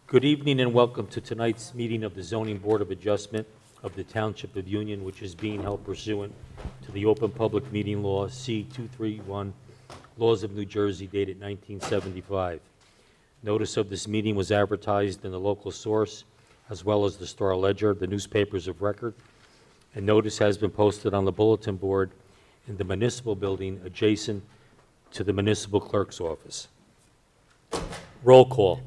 Good evening and welcome to tonight's meeting of the Zoning Board of Adjustment of the Township of Union, which is being held pursuant to the Open Public Meeting Law C-231, Laws of New Jersey, dated 1975. Notice of this meeting was advertised in the local source, as well as the Star Ledger, the newspapers of record, and notice has been posted on the bulletin board in the municipal building adjacent to the municipal clerk's office. Roll call.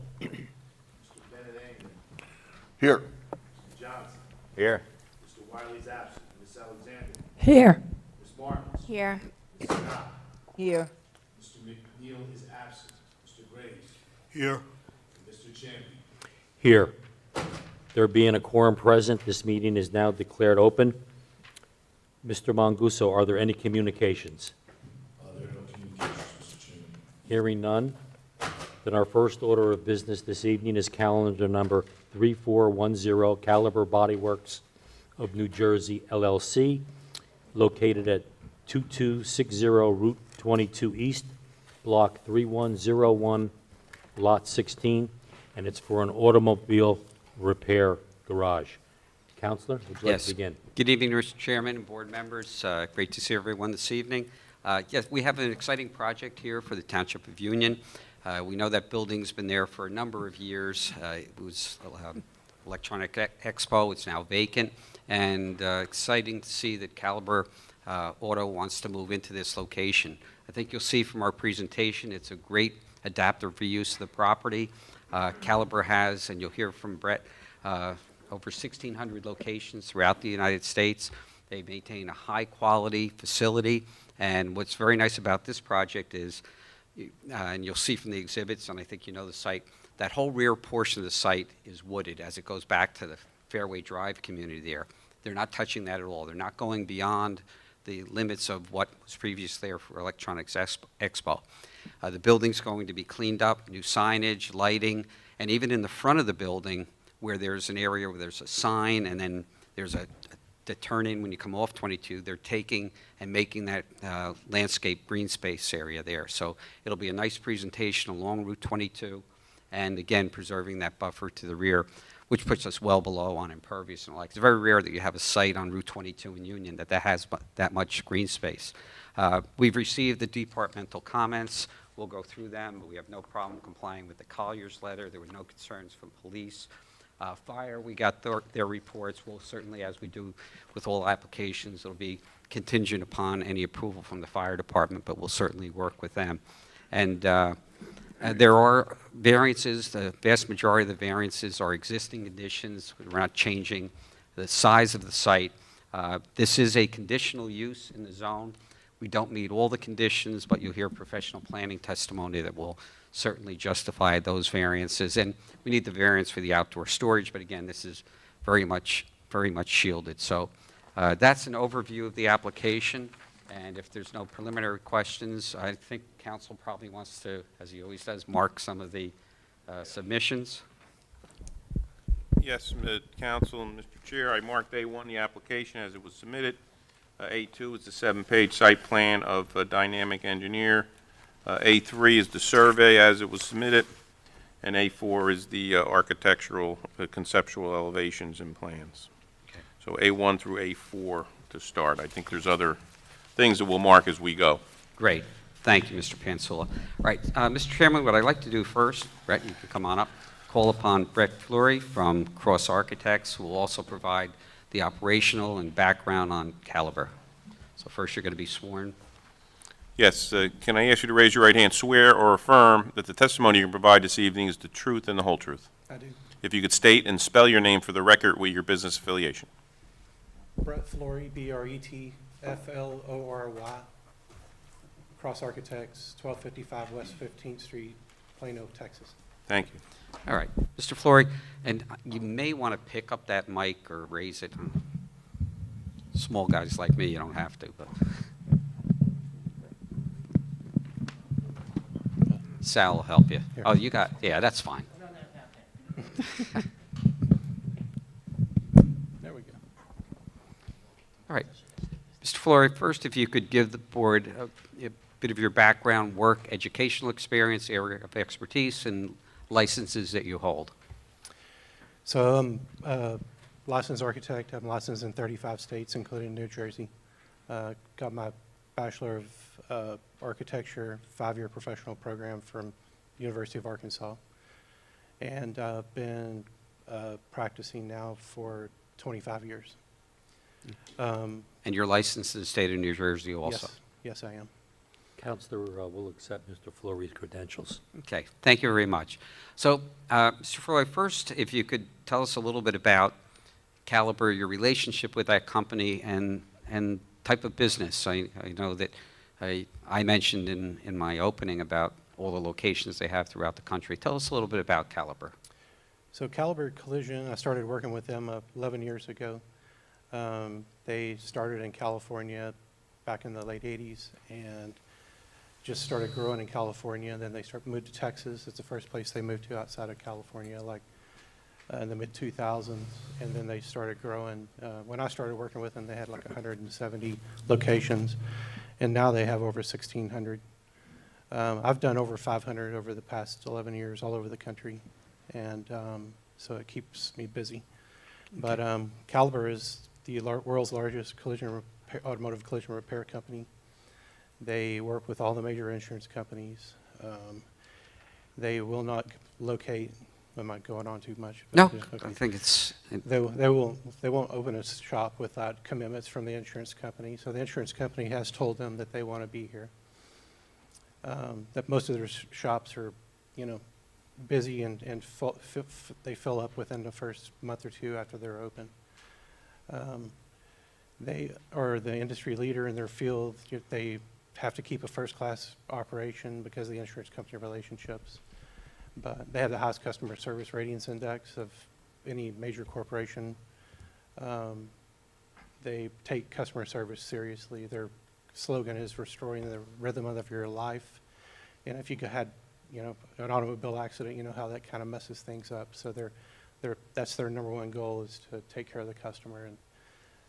Here. Mr. Johnson. Here. Mr. Wiley's absent. Ms. Alexander. Here. Ms. Martins. Here. Ms. Scott. Here. Mr. McNeil is absent. Mr. Graves. Here. And Mr. Champion. Here. There being a quorum present, this meeting is now declared open. Mr. Manguso, are there any communications? There are no communications, Mr. Chairman. Hearing none, then our first order of business this evening is calendar number 3410, Caliber Body Works of New Jersey, LLC, located at 2260 Route 22 East, Block 3101, Lot 16, and it's for an automobile repair garage. Counselor, would you like to begin? Good evening, Mr. Chairman and board members. Great to see everyone this evening. Yes, we have an exciting project here for the Township of Union. We know that building's been there for a number of years. It was Electronic Expo. It's now vacant, and exciting to see that Caliber Auto wants to move into this location. I think you'll see from our presentation, it's a great adaptive reuse of the property. Caliber has, and you'll hear from Brett, over 1,600 locations throughout the United States. They maintain a high-quality facility, and what's very nice about this project is, and you'll see from the exhibits, and I think you know the site, that whole rear portion of the site is wooded as it goes back to the Fairway Drive community there. They're not touching that at all. They're not going beyond the limits of what was previously there for Electronics Expo. The building's going to be cleaned up, new signage, lighting, and even in the front of the building where there's an area where there's a sign and then there's the turn-in when you come off 22, they're taking and making that landscape green space area there. So it'll be a nice presentation along Route 22, and again, preserving that buffer to the rear, which puts us well below on impervious and the like. It's very rare that you have a site on Route 22 in Union that has that much green space. We've received the departmental comments. We'll go through them, but we have no problem complying with the Collier's letter. There were no concerns from police. Fire, we got their reports. We'll certainly, as we do with all applications, it'll be contingent upon any approval from the fire department, but we'll certainly work with them. And there are variances. The vast majority of the variances are existing conditions. We're not changing the size of the site. This is a conditional use in the zone. We don't meet all the conditions, but you'll hear professional planning testimony that will certainly justify those variances. And we need the variance for the outdoor storage, but again, this is very much shielded. So that's an overview of the application. And if there's no preliminary questions, I think council probably wants to, as he always does, mark some of the submissions. Yes, Council and Mr. Chair, I marked A1, the application as it was submitted. A2 is the 7-page site plan of Dynamic Engineer. A3 is the survey as it was submitted. And A4 is the architectural, conceptual elevations and plans. Okay. So A1 through A4 to start. I think there's other things that we'll mark as we go. Great. Thank you, Mr. Pansula. All right, Mr. Chairman, what I'd like to do first, Brett, you can come on up, call upon Brett Fleury from Cross Architects, who will also provide the operational and background on Caliber. So first you're going to be sworn. Yes, can I ask you to raise your right hand, swear or affirm that the testimony you can provide this evening is the truth and the whole truth? I do. If you could state and spell your name for the record with your business affiliation. Brett Flory, B-R-E-T-F-L-O-R-Y, Cross Architects, 1255 West 15th Street, Plano, Texas. Thank you. All right, Mr. Flory, and you may want to pick up that mic or raise it. Small guys like me, you don't have to, but Sal will help you. Here. Oh, you got, yeah, that's fine. There we go. All right. Mr. Flory, first, if you could give the board a bit of your background, work, educational experience, area of expertise, and licenses that you hold. So I'm a licensed architect. I'm licensed in 35 states, including New Jersey. Got my Bachelor of Architecture, 5-year professional program from University of Arkansas. And I've been practicing now for 25 years. And you're licensed in the state of New Jersey also? Yes, I am. Counselor will accept Mr. Fleury's credentials. Okay, thank you very much. So, Mr. Floyd, first, if you could tell us a little bit about Caliber, your relationship with that company, and type of business. I know that I mentioned in my opening about all the locations they have throughout the country. Tell us a little bit about Caliber. So Caliber Collision, I started working with them 11 years ago. They started in California back in the late 80s and just started growing in California. Then they moved to Texas. It's the first place they moved to outside of California, like in the mid-2000s. And then they started growing. When I started working with them, they had like 170 locations. And now they have over 1,600. I've done over 500 over the past 11 years all over the country. And so it keeps me busy. But Caliber is the world's largest automotive collision repair company. They work with all the major insurance companies. They will not locate. Am I going on too much? No, Okay. I think it's... They won't open a shop without commitments from the insurance company. So the insurance company has told them that they want to be here. That most of their shops are, busy and they fill up within the first month or two after they're open. They are the industry leader in their field. They have to keep a first-class operation because of the insurance company relationships. But they have the highest customer service ratings index of any major corporation. They take customer service seriously. Their slogan is restoring the rhythm of your life. And if you had, an automobile accident, you know how that kind of messes things up. So that's their number one goal, is to take care of the customer,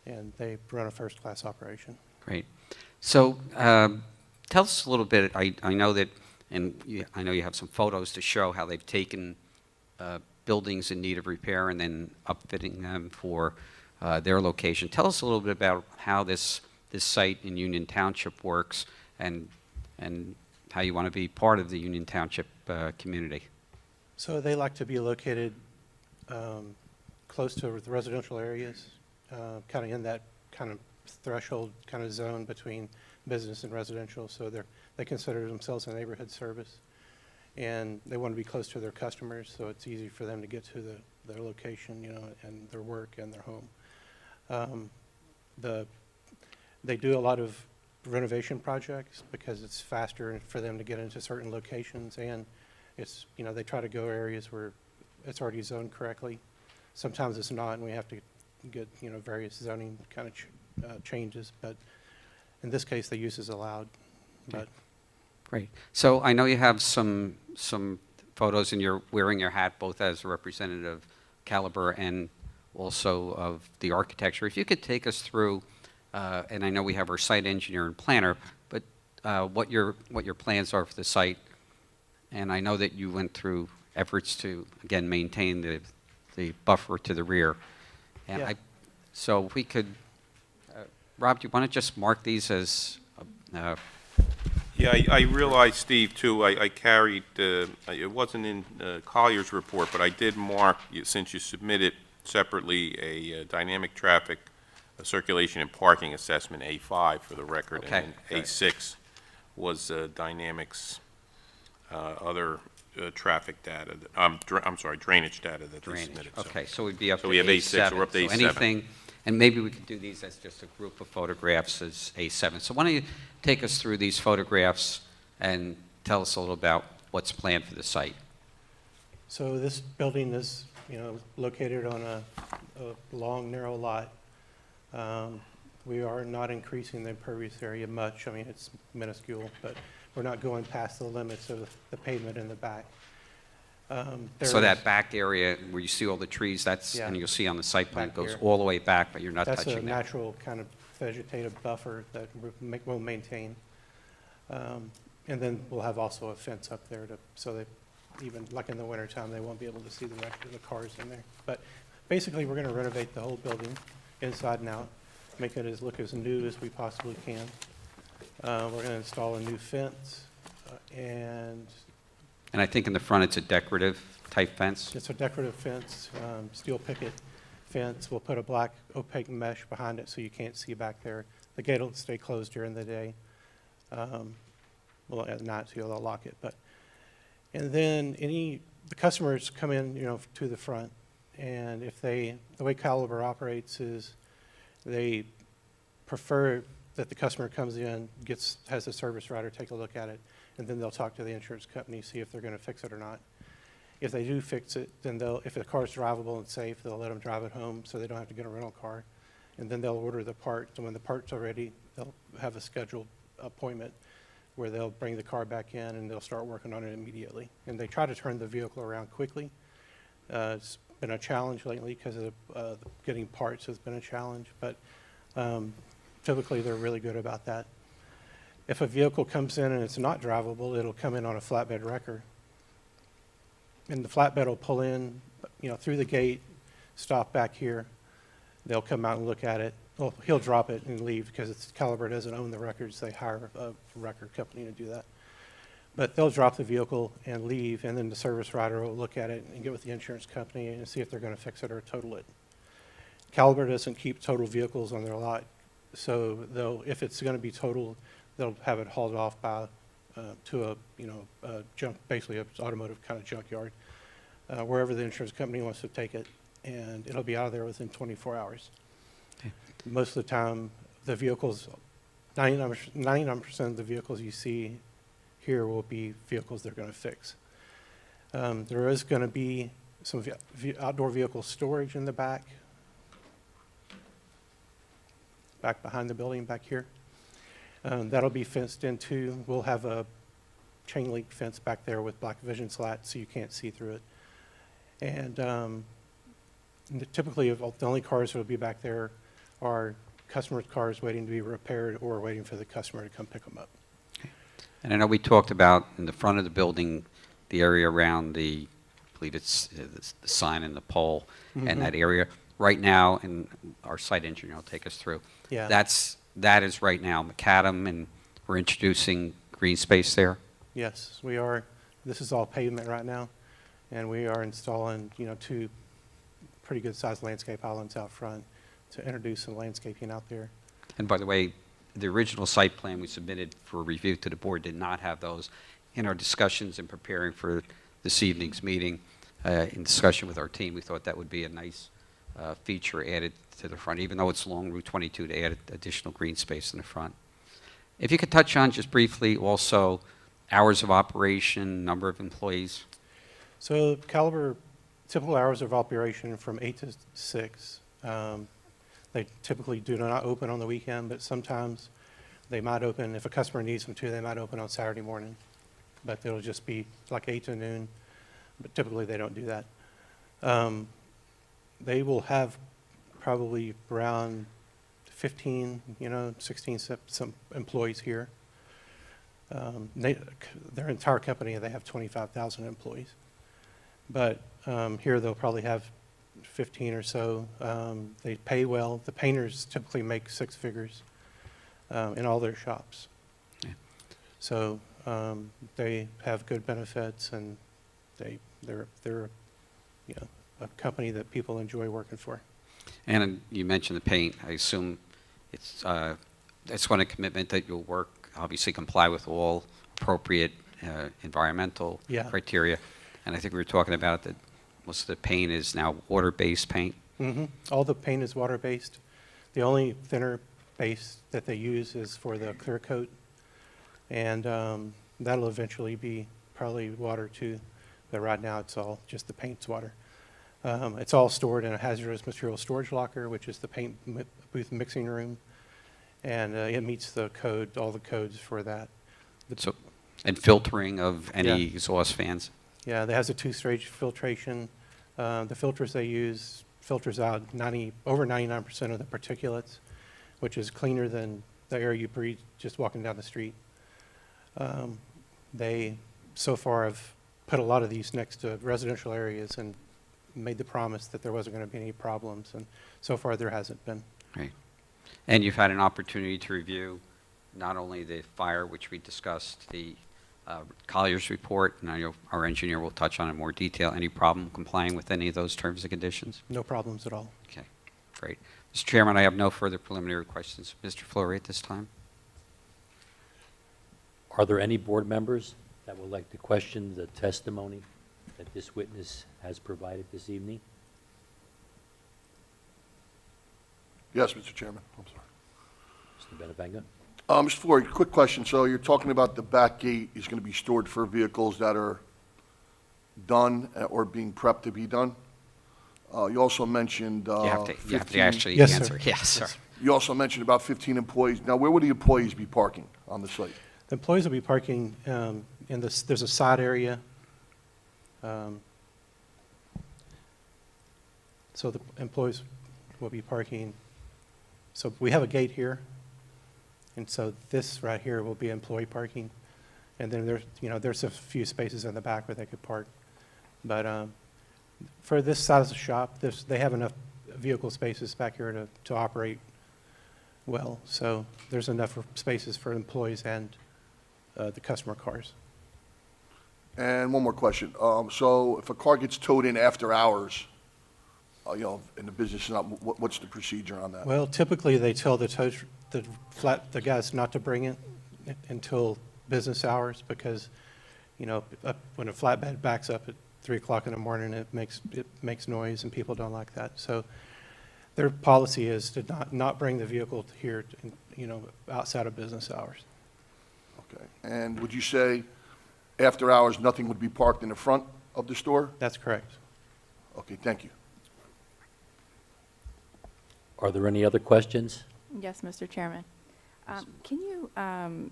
and they run a first-class operation. Great. So tell us a little bit. I know that, and I know you have some photos to show how they've taken buildings in need of repair and then upfitting them for their location. Tell us a little bit about how this site in Union Township works, and how you want to be part of the Union Township community. So they like to be located close to the residential areas, kind of in that kind of threshold kind of zone between business and residential. So they consider themselves a neighborhood service, and they want to be close to their customers, so it's easy for them to get to their location, and their work and their home. They do a lot of renovation projects because it's faster for them to get into certain locations, and it's, they try to go areas where it's already zoned correctly. Sometimes it's not, and we have to get, various zoning kind of changes, but in this case, the use is allowed. Okay. Great. So I know you have some photos, and you're wearing your hat both as a representative of Caliber and also of the architecture. If you could take us through, and I know we have our site engineer and planner, but what your plans are for the site. And I know that you went through efforts to, again, maintain the buffer to the rear. And Yeah. So if we could, Rob, do you want to just mark these as Yeah, I realized, Steve, too, I carried, it wasn't in Collier's report, but I did mark, since you submitted separately, a dynamic traffic circulation and parking assessment, A5, for the record. Okay, And then A6 was dynamics, other traffic data, I'm sorry, drainage data that they drainage? submitted. So- Okay, so we'd be up So to we have A6, A7. we're up to So A7. anything, and maybe we could do these as just a group of photographs as A7. So why don't you take us through these photographs and tell us a little about what's planned for the site? So this building is, located on a long, narrow lot. We are not increasing the impervious area much. I mean, it's minuscule, but we're not going past the limits of the pavement in the back. So that back area where you see all the trees, that's, Yeah. and you'll see on the site plan, Back goes here. all the way back, but you're not That's a touching that. natural kind of vegetative buffer that we'll maintain. And then we'll have also a fence up there so that even like in the wintertime, they won't be able to see the rest of the cars in there. But basically, we're gonna renovate the whole building, inside and out, make it look as new as we possibly can. We're gonna install a new fence, and And I think in the front, it's a decorative type fence. it's a decorative fence, steel picket fence. We'll put a black opaque mesh behind it so you can't see back there. The gate will stay closed during the day. Well, at night, so they'll lock it, but, and then the customers come in, to the front, and if the way Caliber operates is they prefer that the customer comes in, has a service writer take a look at it, and then they'll talk to the insurance company, see if they're gonna fix it or not. If they do fix it, then if the car's drivable and safe, they'll let them drive it home so they don't have to get a rental car. And then they'll order the parts, and when the parts are ready, they'll have a scheduled appointment where they'll bring the car back in and they'll start working on it immediately. And they try to turn the vehicle around quickly. It's been a challenge lately because of getting parts has been a challenge, but typically they're really good about that. If a vehicle comes in and it's not drivable, it'll come in on a flatbed wrecker. And the flatbed will pull in, through the gate, stop back here. They'll come out and look at it. Well, he'll drop it and leave because Caliber doesn't own the records. They hire a record company to do that. But they'll drop the vehicle and leave, and then the service writer will look at it and get with the insurance company and see if they're going to fix it or total it. Caliber doesn't keep total vehicles on their lot, so if it's going to be totaled, they'll have it hauled off by to a junk, basically an automotive kind of junkyard, wherever the insurance company wants to take it, and it'll be out of there within 24 hours. Okay. Most of the time, the vehicles, 99% of the vehicles you see here will be vehicles they're going to fix. There is going to be some outdoor vehicle storage in the back behind the building back here. That'll be fenced into. We'll have a chain link fence back there with black vision slats so you can't see through it. And typically, the only cars that will be back there are customers' cars waiting to be repaired or waiting for the customer to come pick them up. And I know we talked about in the front of the building, the area around I believe it's the sign and the pole and that area. Right now, and our site engineer will take us through. Yeah. That is right now macadam, and we're introducing green space there. Yes, we are. This is all pavement right now, and we are installing, 2 pretty good-sized landscape islands out front to introduce some landscaping out there. And by the way, the original site plan we submitted for review to the board did not have those. In our discussions and preparing for this evening's meeting, in discussion with our team, we thought that would be a nice feature added to the front, even though it's along Route 22, to add additional green space in the front. If you could touch on just briefly also hours of operation, number of employees. So Caliber, typical hours of operation from 8 to 6. They typically do not open on the weekend, but sometimes they might open, if a customer needs them to, they might open on Saturday morning. But it'll just be like 8 to noon, but typically they don't do that. They will have probably around 15, 16 some employees here. Their entire company, they have 25,000 employees. But here they'll probably have 15 or so. They pay well. The painters typically make 6 figures in all their shops. Yeah. So they have good benefits, and they're a company that people enjoy working for. And you mentioned the paint. I assume it's one a commitment that you'll work, obviously comply with all appropriate environmental criteria. And I think we were talking about that most of the paint is now water-based paint. All the paint is water-based. The only thinner base that they use is for the clear coat, and that'll eventually be probably water too. But right now it's all just the paint's water. It's all stored in a hazardous material storage locker, which is the paint booth mixing room, and it meets the code, all the codes for that. And filtering of any Yeah. exhaust fans. Yeah, it has a 2-stage filtration. The filters they use filters out over 99% of the particulates, which is cleaner than the air you breathe just walking down the street. They so far have put a lot of these next to residential areas and made the promise that there wasn't going to be any problems, and so far there hasn't been. Right. And you've had an opportunity to review not only the fire, which we discussed, the Collier's report, and I know our engineer will touch on it in more detail. Any problem complying with any of those terms and conditions? No problems at all. Okay, great. Mr. Chairman, I have no further preliminary questions. Mr. Flory at this time? Are there any board members that would like to question the testimony that this witness has provided this evening? Yes, Mr. Chairman. I'm sorry. Mr. Benevenga? Mr. Flory, quick question. So you're talking about the back gate is going to be stored for vehicles that are done or being prepped to be done? You also mentioned You have to 15 actually Yes, sir. answer. Yes, sir. You also mentioned about 15 employees. Now, where would the employees be parking on the site? The employees will be parking in this, there's a side area. So the employees will be parking, so we have a gate here, and so this right here will be employee parking. And then there's, there's a few spaces in the back where they could park. But for this size of shop, they have enough vehicle spaces back here to operate well. So there's enough spaces for employees and the customer cars. And one more question. So if a car gets towed in after hours, and the business is not, what's the procedure on that? Well, typically, they tell the guys not to bring it until business hours because, when a flatbed backs up at 3 o'clock in the morning, it makes noise and people don't like that. So their policy is to not bring the vehicle here, outside of business hours. Okay. And would you say after hours, nothing would be parked in the front of the store? That's correct. Okay, thank you. Are there any other questions? Yes, Mr. Chairman. Can you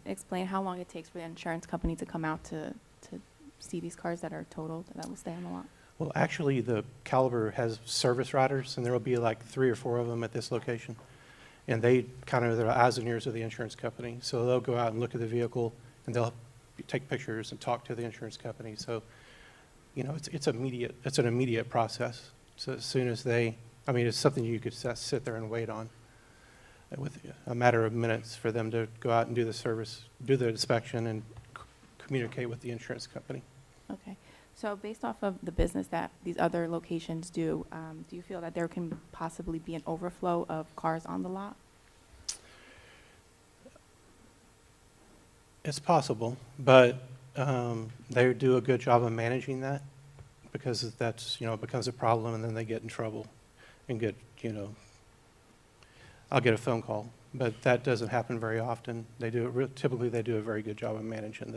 explain how long it takes for the insurance company to come out to see these cars that are totaled, that will stay on the lot? Well, actually, the Caliber has service riders, and there will be like 3 or 4 of them at this location. And they kind of are the eyes and ears of the insurance company. So they'll go out and look at the vehicle, and they'll take pictures and talk to the insurance company. So, it's immediate. It's an immediate process. So as soon as it's something you could sit there and wait on with a matter of minutes for them to go out and do the inspection and communicate with the insurance company. Okay. So based off of the business that these other locations do you feel that there can possibly be an overflow of cars on the lot? It's possible, but they do a good job of managing that because that's, it becomes a problem and then they get in trouble and I'll get a phone call, but that doesn't happen very often. Typically they do a very good job of managing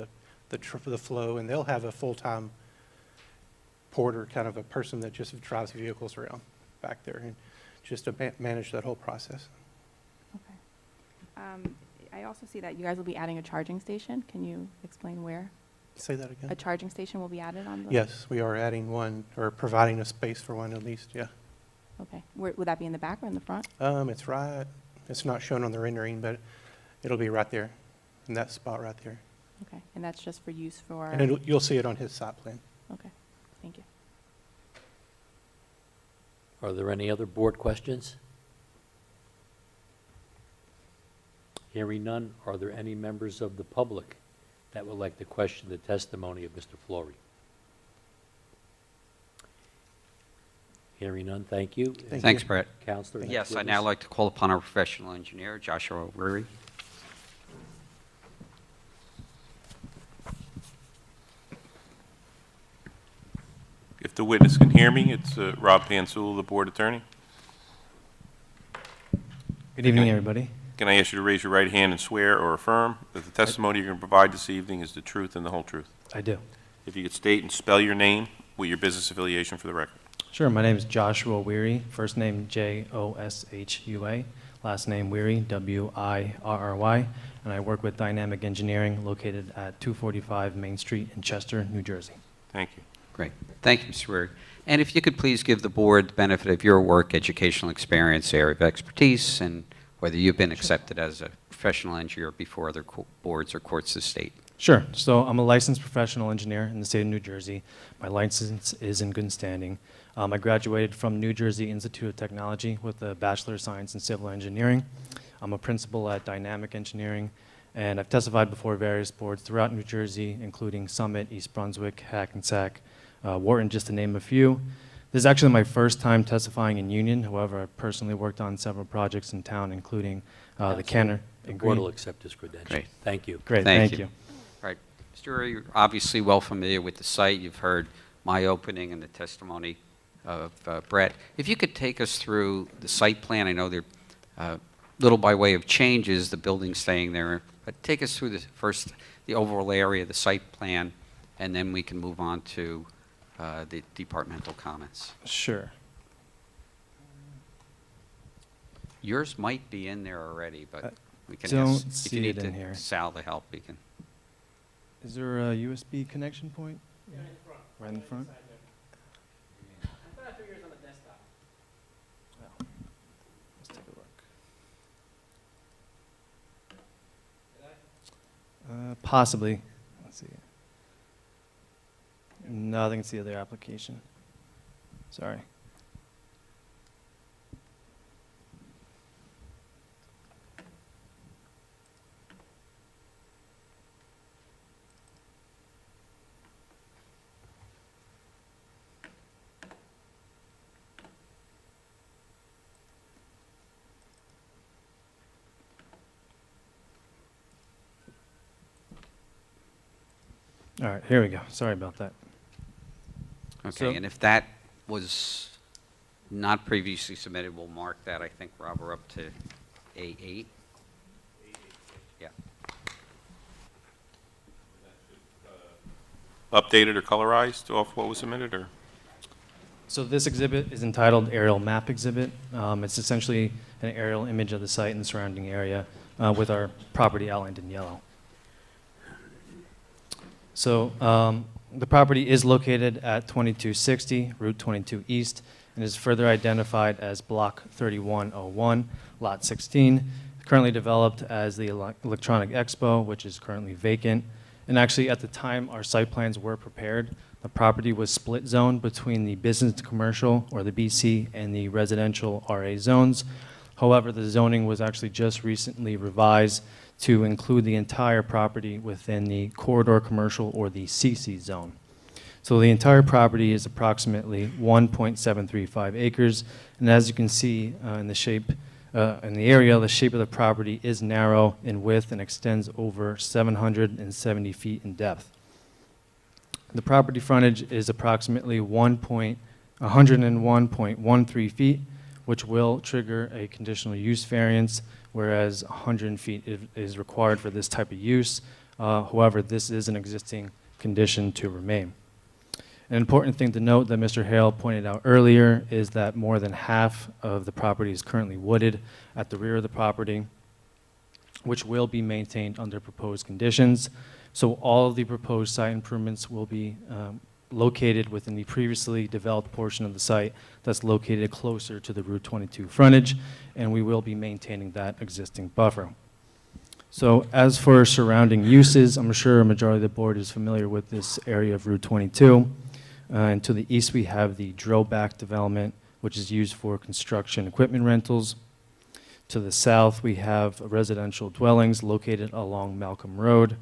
the flow, and they'll have a full-time porter, kind of a person that just drives vehicles around back there and just to manage that whole process. Okay. I also see that you guys will be adding a charging station. Can you explain where? Say that again? A charging station will be added on the? Yes, we are adding one, or providing a space for one at least, yeah. Okay. Would that be in the back or in the front? It's not shown on the rendering, but it'll be right there, in that spot right there. Okay. And that's just for use for? And you'll see it on his site plan. Okay. Thank you. Are there any other board questions? Hearing none, are there any members of the public that would like to question the testimony of Mr. Flory? Hearing none, thank you. Thank Thanks, you. Brett. Counselor, next Yes, I'd witness. now like to call upon our professional engineer, Joshua Weary. If the witness can hear me, it's Rob Pansul, the board attorney. Good evening, everybody. Can I ask you to raise your right hand and swear or affirm that the testimony you're going to provide this evening is the truth and the whole truth? I do. If you could state and spell your name with your business affiliation for the record. Sure, my name is Joshua Weary, first name Joshua, last name Weary, Wirry, and I work with Dynamic Engineering located at 245 Main Street in Chester, New Jersey. Thank you. Great. Thank you, Mr. Weary. And if you could please give the board the benefit of your work, educational experience, area of expertise, and whether you've been accepted as a professional engineer before other boards or courts of state. Sure. So I'm a licensed professional engineer in the state of New Jersey. My license is in good standing. I graduated from New Jersey Institute of Technology with a Bachelor of Science in Civil Engineering. I'm a principal at Dynamic Engineering, and I've testified before various boards throughout New Jersey, including Summit, East Brunswick, Hackensack, Wharton, just to name a few. This is actually my first time testifying in Union. However, I've personally worked on several projects in town, including the Canner The and board Green. will accept his credentials. Great. Thank you. Great, Thank thank you. you. All right. Mr. Uri, you're obviously well familiar with the site. You've heard my opening and the testimony of Brett. If you could take us through the site plan. I know they're little by way of changes, the building staying there, but take us through the overall area, the site plan, and then we can move on to the departmental comments. Sure. Yours might be in there already, but we can don't ask, if see you need it in to here. Sal to help, we can. Is there a USB connection point? Right in front? Well, let's take a look. Possibly. Let's see. No, I think it's the other application. Sorry. All right, here we go. Sorry about that. Okay, So- and if that was not previously submitted, we'll mark that. I think, Rob, we're up to A8. Yeah. Updated or colorized off what was submitted, or? So this exhibit is entitled Aerial Map Exhibit. It's essentially an aerial image of the site and the surrounding area with our property outlined in yellow. So the property is located at 2260 Route 22 East and is further identified as Block 3101, Lot 16, currently developed as the Electronic Expo, which is currently vacant. And actually, at the time our site plans were prepared, the property was split zoned between the business to commercial, or the BC, and the residential RA zones. However, the zoning was actually just recently revised to include the entire property within the corridor commercial, or the CC zone. So the entire property is approximately 1.735 acres, and as you can see in the shape, in the area, the shape of the property is narrow in width and extends over 770 feet in depth. The property frontage is approximately 101.13 feet, which will trigger a conditional use variance, whereas 100 feet is required for this type of use. However, this is an existing condition to remain. An important thing to note that Mr. Hale pointed out earlier is that more than half of the property is currently wooded at the rear of the property, which will be maintained under proposed conditions. So all of the proposed site improvements will be located within the previously developed portion of the site that's located closer to the Route 22 frontage, and we will be maintaining that existing buffer. So as for surrounding uses, I'm sure a majority of the board is familiar with this area of Route 22. And to the east, we have the Drillback development, which is used for construction equipment rentals. To the south, we have residential dwellings located along Malcolm Road.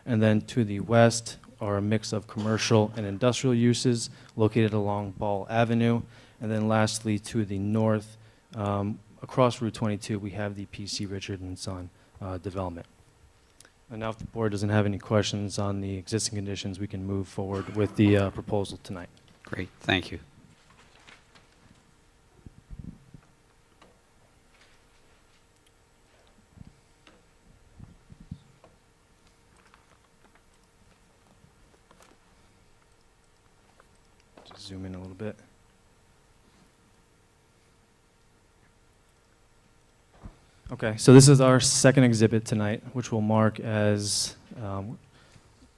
And then to the west are a mix of commercial and industrial uses located along Ball Avenue. And then lastly, to the north, across Route 22, we have the PC Richard and Son development. And now if the board doesn't have any questions on the existing conditions, we can move forward with the proposal tonight. Great, thank you. Just zoom in a little bit. Okay, so this is our second exhibit tonight, which will mark as,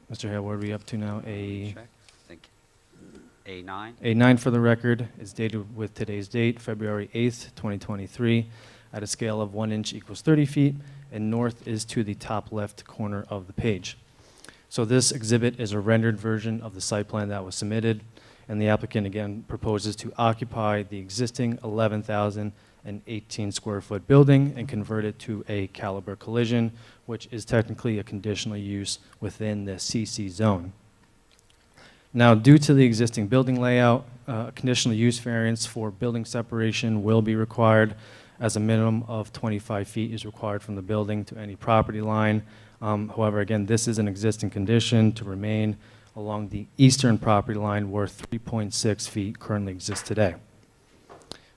Mr. Hale, what are we up to now? Check. Thank you. A9? A9 for the record is dated with today's date, February 8th, 2023, at a scale of 1 inch equals 30 feet, and north is to the top left corner of the page. So this exhibit is a rendered version of the site plan that was submitted, and the applicant again proposes to occupy the existing 11,018 square foot building and convert it to a caliber collision, which is technically a conditional use within the CC zone. Now, due to the existing building layout, a conditional use variance for building separation will be required, as a minimum of 25 feet is required from the building to any property line. However, again, this is an existing condition to remain along the eastern property line where 3.6 feet currently exist today.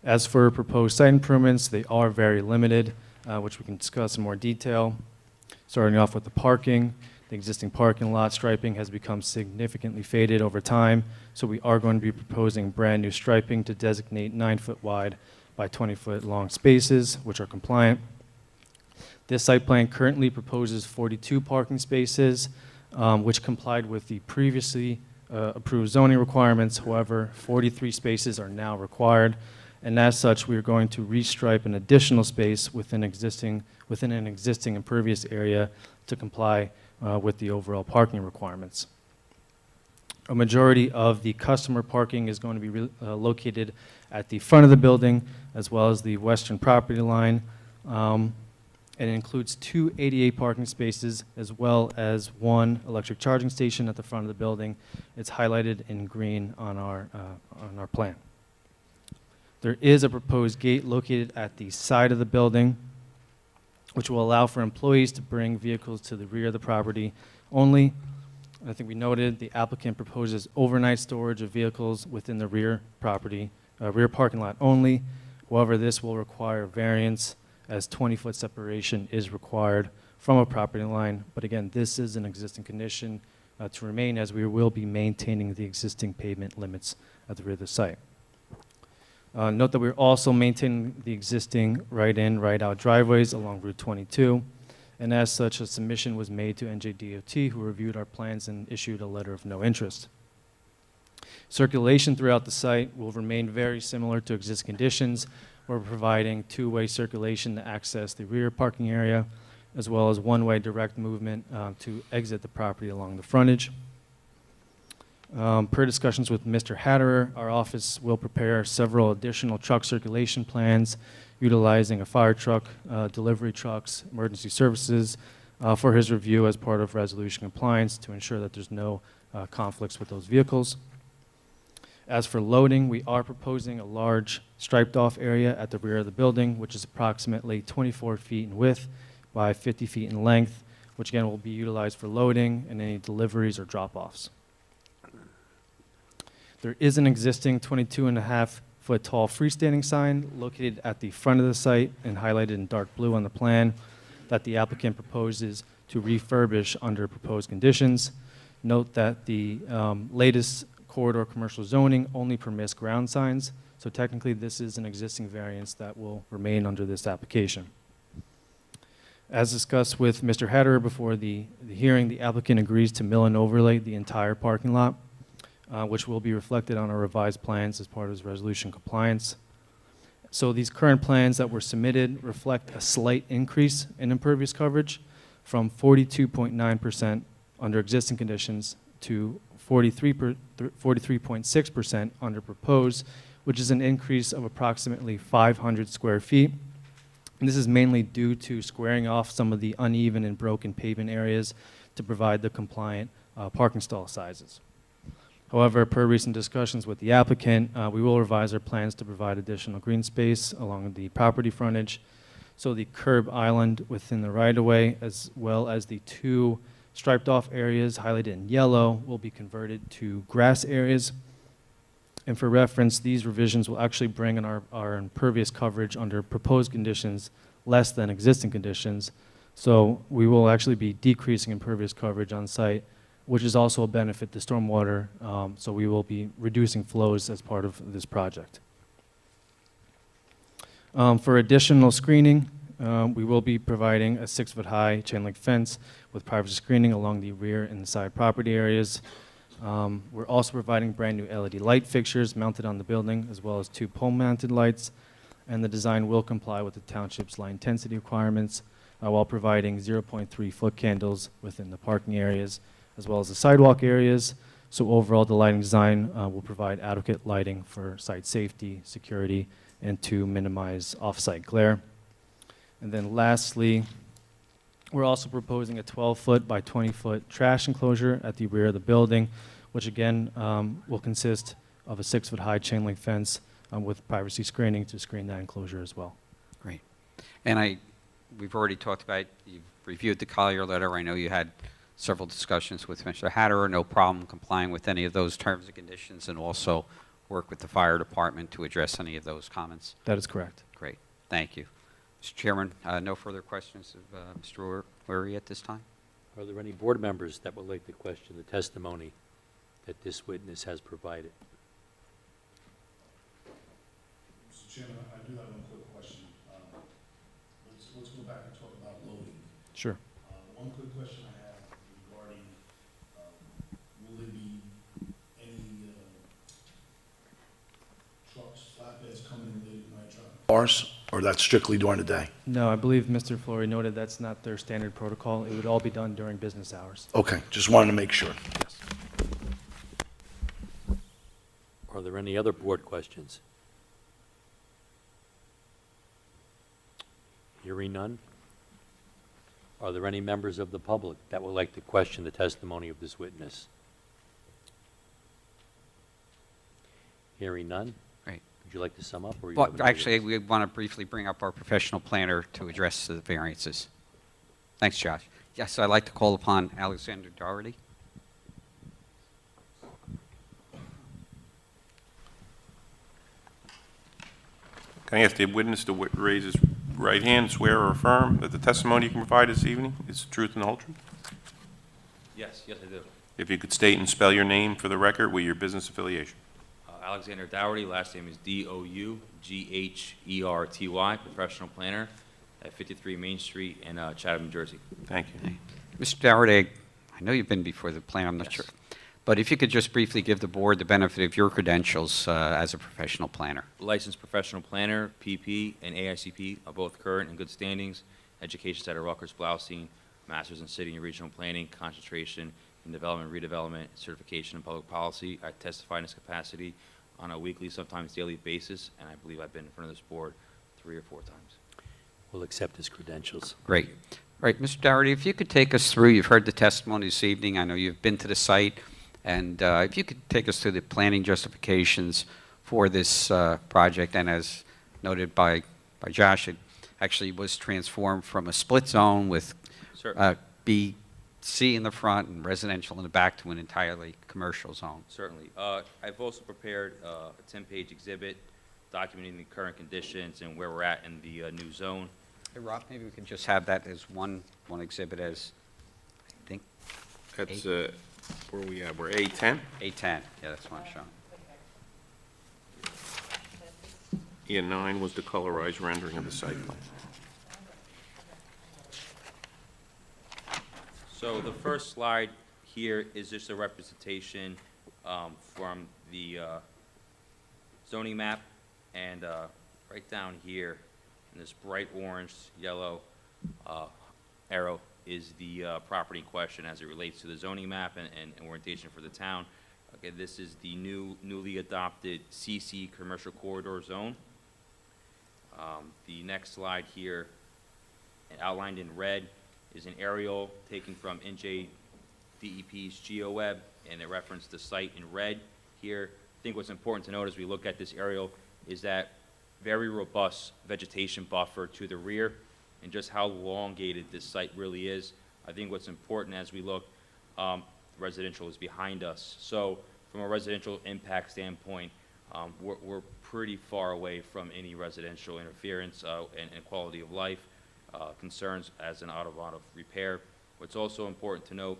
As for proposed site improvements, they are very limited, which we can discuss in more detail. Starting off with the parking, the existing parking lot striping has become significantly faded over time, so we are going to be proposing brand new striping to designate 9-foot wide by 20-foot long spaces, which are compliant. This site plan currently proposes 42 parking spaces, which complied with the previously approved zoning requirements. However, 43 spaces are now required, and as such, we are going to restripe an additional space within an existing impervious area to comply with the overall parking requirements. A majority of the customer parking is going to be located at the front of the building, as well as the western property line. And it includes 2 ADA parking spaces, as well as 1 electric charging station at the front of the building. It's highlighted in green on our plan. There is a proposed gate located at the side of the building, which will allow for employees to bring vehicles to the rear of the property only. I think we noted the applicant proposes overnight storage of vehicles within the rear parking lot only. However, this will require variance, as 20-foot separation is required from a property line. But again, this is an existing condition to remain, as we will be maintaining the existing pavement limits at the rear of the site. Note that we're also maintaining the existing right-in, right-out driveways along Route 22. And as such, a submission was made to NJDOT, who reviewed our plans and issued a letter of no interest. Circulation throughout the site will remain very similar to existing conditions. We're providing 2-way circulation to access the rear parking area, as well as 1-way direct movement to exit the property along the frontage. Per discussions with Mr. Hatterer, our office will prepare several additional truck circulation plans utilizing a fire truck, delivery trucks, emergency services for his review as part of resolution compliance to ensure that there's no conflicts with those vehicles. As for loading, we are proposing a large striped off area at the rear of the building, which is approximately 24 feet in width by 50 feet in length, which again will be utilized for loading and any deliveries or drop-offs. There is an existing 22.5-foot tall freestanding sign located at the front of the site and highlighted in dark blue on the plan that the applicant proposes to refurbish under proposed conditions. Note that the latest corridor commercial zoning only permits ground signs, so technically this is an existing variance that will remain under this application. As discussed with Mr. Hatterer before the hearing, the applicant agrees to mill and overlay the entire parking lot, which will be reflected on our revised plans as part of his resolution compliance. So these current plans that were submitted reflect a slight increase in impervious coverage from 42.9% under existing conditions to 43.6% under proposed, which is an increase of approximately 500 square feet. And this is mainly due to squaring off some of the uneven and broken pavement areas to provide the compliant parking stall sizes. However, per recent discussions with the applicant, we will revise our plans to provide additional green space along the property frontage. So the curb island within the right-of-way, as well as the 2 striped off areas highlighted in yellow, will be converted to grass areas. And for reference, these revisions will actually bring in our impervious coverage under proposed conditions less than existing conditions. So we will actually be decreasing impervious coverage on site, which is also a benefit to stormwater. So we will be reducing flows as part of this project. For additional screening, we will be providing a 6-foot high chain link fence with privacy screening along the rear and side property areas. We're also providing brand new LED light fixtures mounted on the building, as well as 2 pole mounted lights. And the design will comply with the township's light intensity requirements while providing 0.3 foot candles within the parking areas, as well as the sidewalk areas. So overall, the lighting design will provide adequate lighting for site safety, security, and to minimize off-site glare. And then lastly, we're also proposing a 12-foot by 20-foot trash enclosure at the rear of the building, which again will consist of a 6-foot high chain link fence with privacy screening to screen that enclosure as well. Great. And we've already talked about, you've reviewed the Collier letter. I know you had several discussions with Mr. Hatterer, no problem complying with any of those terms and conditions, and also work with the fire department to address any of those comments. That is correct. Great, thank you. Mr. Chairman, no further questions of Mr. Weary at this time? Are there any board members that would like to question the testimony that this witness has provided? Mr. Chairman, I do have one quick question. Let's go back and talk about loading. Sure. One quick question I have regarding, will there be any trucks, flatbeds coming in late at night truck? Hours, or that's strictly during the day? No, I believe Mr. Flory noted that's not their standard protocol. It would all be done during business hours. Okay, just wanted to make sure. Yes. Are there any other board questions? Hearing none. Are there any members of the public that would like to question the testimony of this witness? Hearing none. Great. Would you like to sum up? Or you Well, have another actually, witness? we want to briefly bring up our professional planner to address the variances. Thanks, Josh. Yes, I'd like to call upon Alexander Doherty. Can I ask the witness to raise his right hand, swear or affirm that the testimony you can provide this evening is the truth and the whole truth? Yes, I do. If you could state and spell your name for the record with your business affiliation. Alexander Dougherty, last name is Dougherty, professional planner at 53 Main Street in Chatham, New Jersey. Thank you. Mr. Doherty, I know you've been before the plan, I'm not Yes. sure. But if you could just briefly give the board the benefit of your credentials as a professional planner. Licensed professional planner, PP and AICP are both current and good standings. Education center, Rutgers, Blaustein, Masters in City and Regional Planning, concentration in development, redevelopment, certification in public policy. I testify in this capacity on a weekly, sometimes daily basis, and I believe I've been in front of this board 3 or 4 times. We'll accept his credentials. Great. All right, Mr. Dougherty, if you could take us through, you've heard the testimony this evening. I know you've been to the site. And if you could take us through the planning justifications for this project, and as noted by Josh, it actually was transformed from a split zone with Certainly. BC in the front and residential in the back to an entirely commercial zone. Certainly. I've also prepared a 10-page exhibit documenting the current conditions and where we're at in the new zone. Hey, Rob, maybe we could just have that as one exhibit as, I think, That's, where we at? We're A10? A10. Yeah, that's what I'm showing. Yeah, 9 was the colorized rendering of the site plan. So the first slide here is just a representation from the zoning map, and right down here in this bright orange, yellow arrow is the property in question as it relates to the zoning map and orientation for the town. Okay, this is the newly adopted CC commercial corridor zone. The next slide here, outlined in red, is an aerial taken from NJDEP's GeoWeb, and it referenced the site in red here. I think what's important to note as we look at this aerial is that very robust vegetation buffer to the rear, and just how elongated this site really is. I think what's important as we look, residential is behind us. So from a residential impact standpoint, we're pretty far away from any residential interference and quality of life concerns as an automotive repair. What's also important to note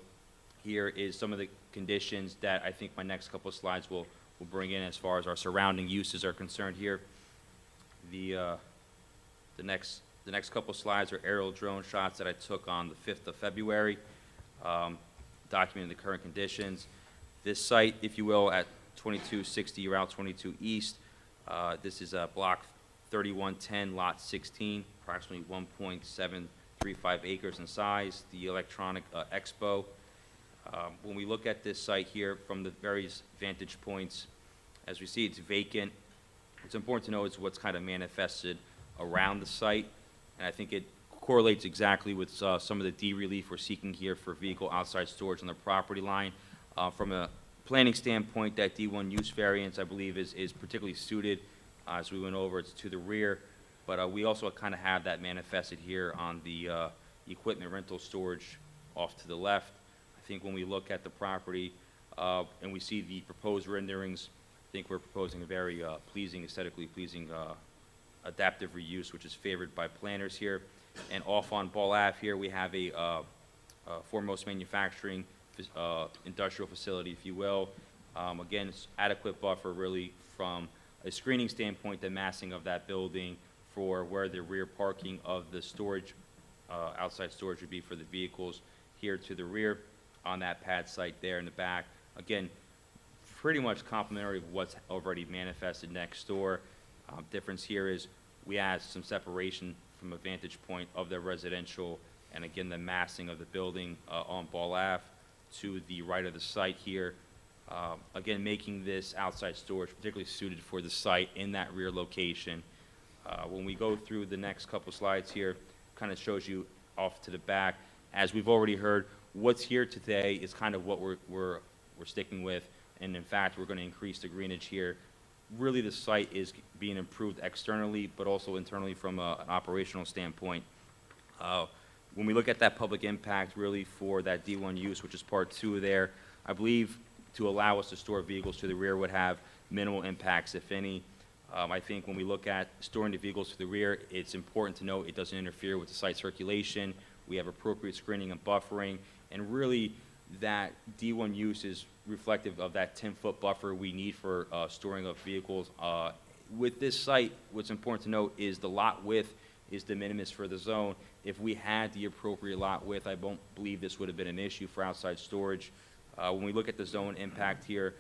here is some of the conditions that I think my next couple of slides will bring in as far as our surrounding uses are concerned here. The next couple slides are aerial drone shots that I took on the 5th of February, documenting the current conditions. This site, if you will, at 2260 Route 22 East, this is block 3110, lot 16, approximately 1.735 acres in size. The electronic expo When we look at this site here from the various vantage points, as we see it's vacant. What's important to know is what's kind of manifested around the site, and I think it correlates exactly with some of the D relief we're seeking here for vehicle outside storage on the property line. From a planning standpoint, that D1 use variance, I believe, is particularly suited, as we went over, it's to the rear, but we also kind of have that manifested here on the equipment rental storage off to the left. I think when we look at the property and we see the proposed renderings, I think we're proposing a very pleasing, aesthetically pleasing adaptive reuse, which is favored by planners here. And off on Ball Ave here, we have a foremost manufacturing industrial facility, if you will. Again, it's adequate buffer really from a screening standpoint, the massing of that building for where the rear parking of the storage, outside storage would be for the vehicles here to the rear on that pad site there in the back. Again, pretty much complementary of what's already manifested next door. Difference here is we add some separation from a vantage point of the residential, and again, the massing of the building on Ball Ave to the right of the site here. Again, making this outside storage particularly suited for the site in that rear location. When we go through the next couple slides here, kind of shows you off to the back. As we've already heard, what's here today is kind of what we're sticking with, and in fact, we're going to increase the greenage here. Really, the site is being improved externally, but also internally from an operational standpoint. When we look at that public impact, really for that D1 use, which is part 2 there, I believe to allow us to store vehicles to the rear would have minimal impacts, if any. I think when we look at storing the vehicles to the rear, it's important to note it doesn't interfere with the site circulation. We have appropriate screening and buffering, and really that D1 use is reflective of that 10-foot buffer we need for storing of vehicles. With this site, what's important to note is the lot width is de minimis for the zone. If we had the appropriate lot width, I don't believe this would have been an issue for outside storage. When we look at the zone impact here,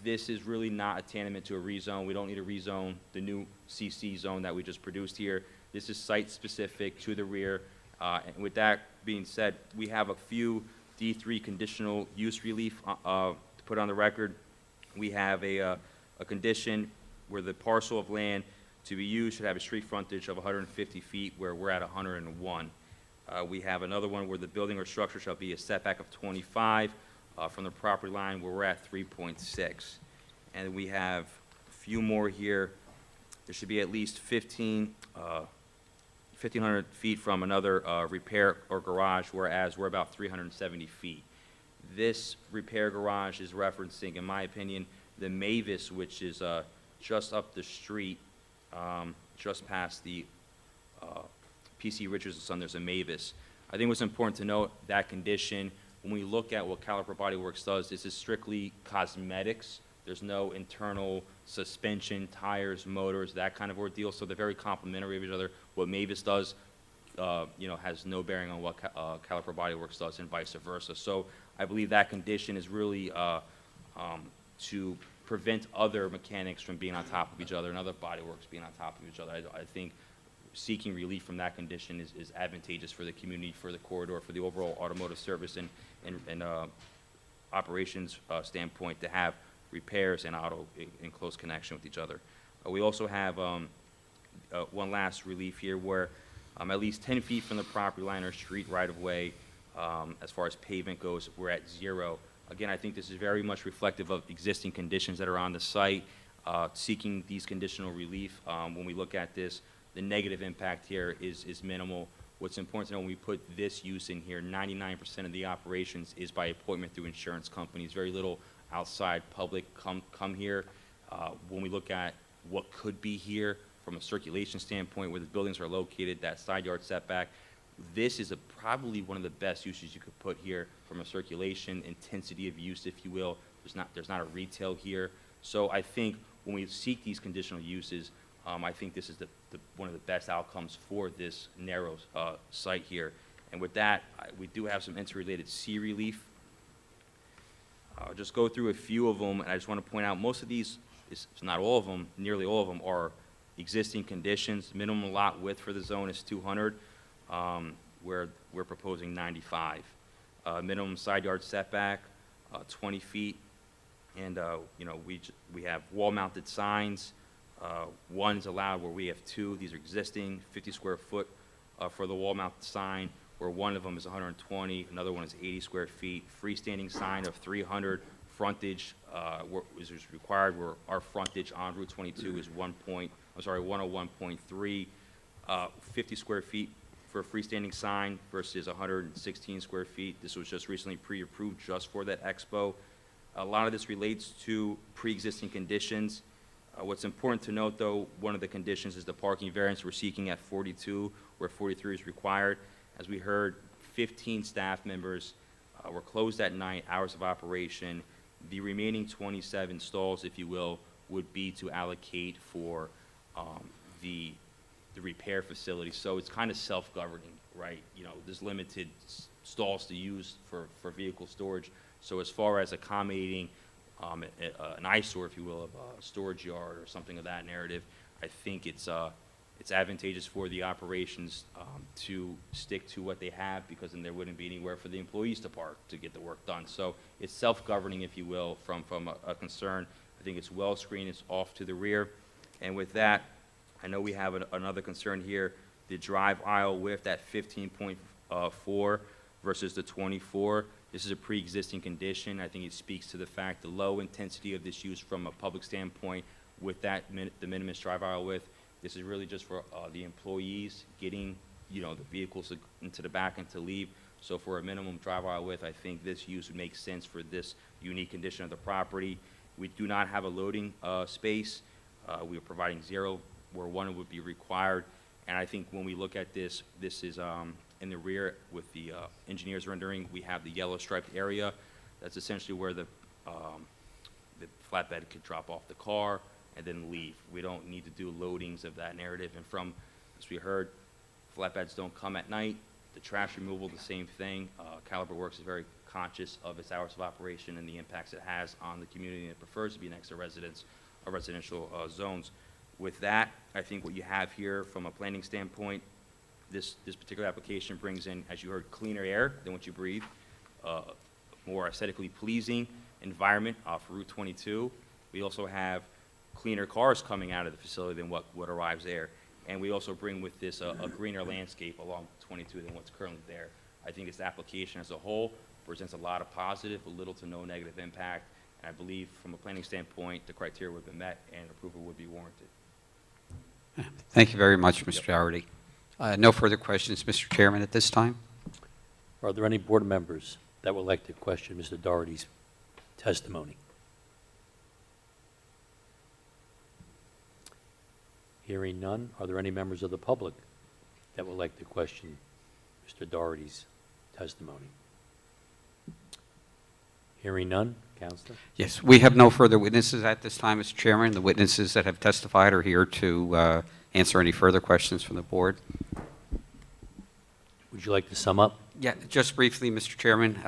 this is really not a tantamount to a rezone. We don't need to rezone the new CC zone that we just produced here. This is site-specific to the rear. And with that being said, we have a few D3 conditional use relief to put on the record. We have a condition where the parcel of land to be used should have a street frontage of 150 feet, where we're at 101. We have another one where the building or structure shall be a setback of 25 from the property line, where we're at 3.6. And we have a few more here. There should be at least 1,500 feet from another repair or garage, whereas we're about 370 feet. This repair garage is referencing, in my opinion, the Mavis, which is just up the street, just past the PC Richards & Son. There's a Mavis. I think what's important to note, that condition, when we look at what Caliper Body Works does, this is strictly cosmetics. There's no internal suspension, tires, motors, that kind of ordeal, so they're very complementary of each other. What Mavis does, has no bearing on what Caliper Body Works does, and vice versa. So I believe that condition is really to prevent other mechanics from being on top of each other and other body works being on top of each other. I think seeking relief from that condition is advantageous for the community, for the corridor, for the overall automotive service and operations standpoint, to have repairs and auto in close connection with each other. We also have one last relief here where at least 10 feet from the property line or street right-of-way, as far as pavement goes, we're at 0. Again, I think this is very much reflective of existing conditions that are on the site, seeking these conditional relief. When we look at this, the negative impact here is minimal. What's important to know, when we put this use in here, 99% of the operations is by appointment through insurance companies. Very little outside public come here. When we look at what could be here from a circulation standpoint, where the buildings are located, that side yard setback, this is probably one of the best uses you could put here from a circulation intensity of use, if you will. There's not a retail here. So I think when we seek these conditional uses, I think this is one of the best outcomes for this narrow site here. And with that, we do have some interrelated C relief. I'll just go through a few of them, and I just want to point out most of these, it's not all of them, nearly all of them are existing conditions. Minimum lot width for the zone is 200. Where we're proposing 95. Minimum side yard setback, 20 feet. And, we have wall-mounted signs. One is allowed where we have two. These are existing, 50 square foot for the wall-mounted sign, where one of them is 120, another one is 80 square feet. Freestanding sign of 300, frontage is required, where our frontage on Route 22 is 101.3, 50 square feet for a freestanding sign versus 116 square feet. This was just recently pre-approved just for that expo. A lot of this relates to pre-existing conditions. What's important to note, though, one of the conditions is the parking variance we're seeking at 42, where 43 is required. As we heard, 15 staff members were closed at night, hours of operation. The remaining 27 stalls, if you will, would be to allocate for the repair facility. So it's kind of self-governing, right? There's limited stalls to use for vehicle storage. So as far as accommodating an eyesore, if you will, of a storage yard or something of that narrative, I think it's advantageous for the operations to stick to what they have, because then there wouldn't be anywhere for the employees to park to get the work done. So it's self-governing, if you will, from a concern. I think it's well screened, it's off to the rear. And with that, I know we have another concern here, the drive aisle width at 15.4 versus the 24. This is a pre-existing condition. I think it speaks to the fact the low intensity of this use from a public standpoint with that the minimum drive aisle width. This is really just for the employees getting, the vehicles into the back and to leave. So for a minimum drive aisle width, I think this use would make sense for this unique condition of the property. We do not have a loading space. We are providing 0 where 1 would be required. And I think when we look at this, this is in the rear with the engineer's rendering. We have the yellow striped area. That's essentially where the flatbed could drop off the car and then leave. We don't need to do loadings of that narrative. And from, as we heard, flatbeds don't come at night. The trash removal, the same thing. Caliber Works is very conscious of its hours of operation and the impacts it has on the community, and it prefers to be next to residential zones. With that, I think what you have here from a planning standpoint, this particular application brings in, as you heard, cleaner air than what you breathe, more aesthetically pleasing environment off Route 22. We also have cleaner cars coming out of the facility than what arrives there. And we also bring with this a greener landscape along 22 than what's currently there. I think this application as a whole presents a lot of positive, but little to no negative impact. And I believe from a planning standpoint, the criteria would be met and approval would be warranted. Thank you very much, Mr. Dougherty. No further questions, Mr. Chairman, at this time. Are there any board members that would like to question Mr. Dougherty's testimony? Hearing none, are there any members of the public that would like to question Mr. Dougherty's testimony? Hearing none, Counselor? Yes, we have no further witnesses at this time, Mr. Chairman. The witnesses that have testified are here to answer any further questions from the board. Would you like to sum up? Yeah, just briefly, Mr. Chairman.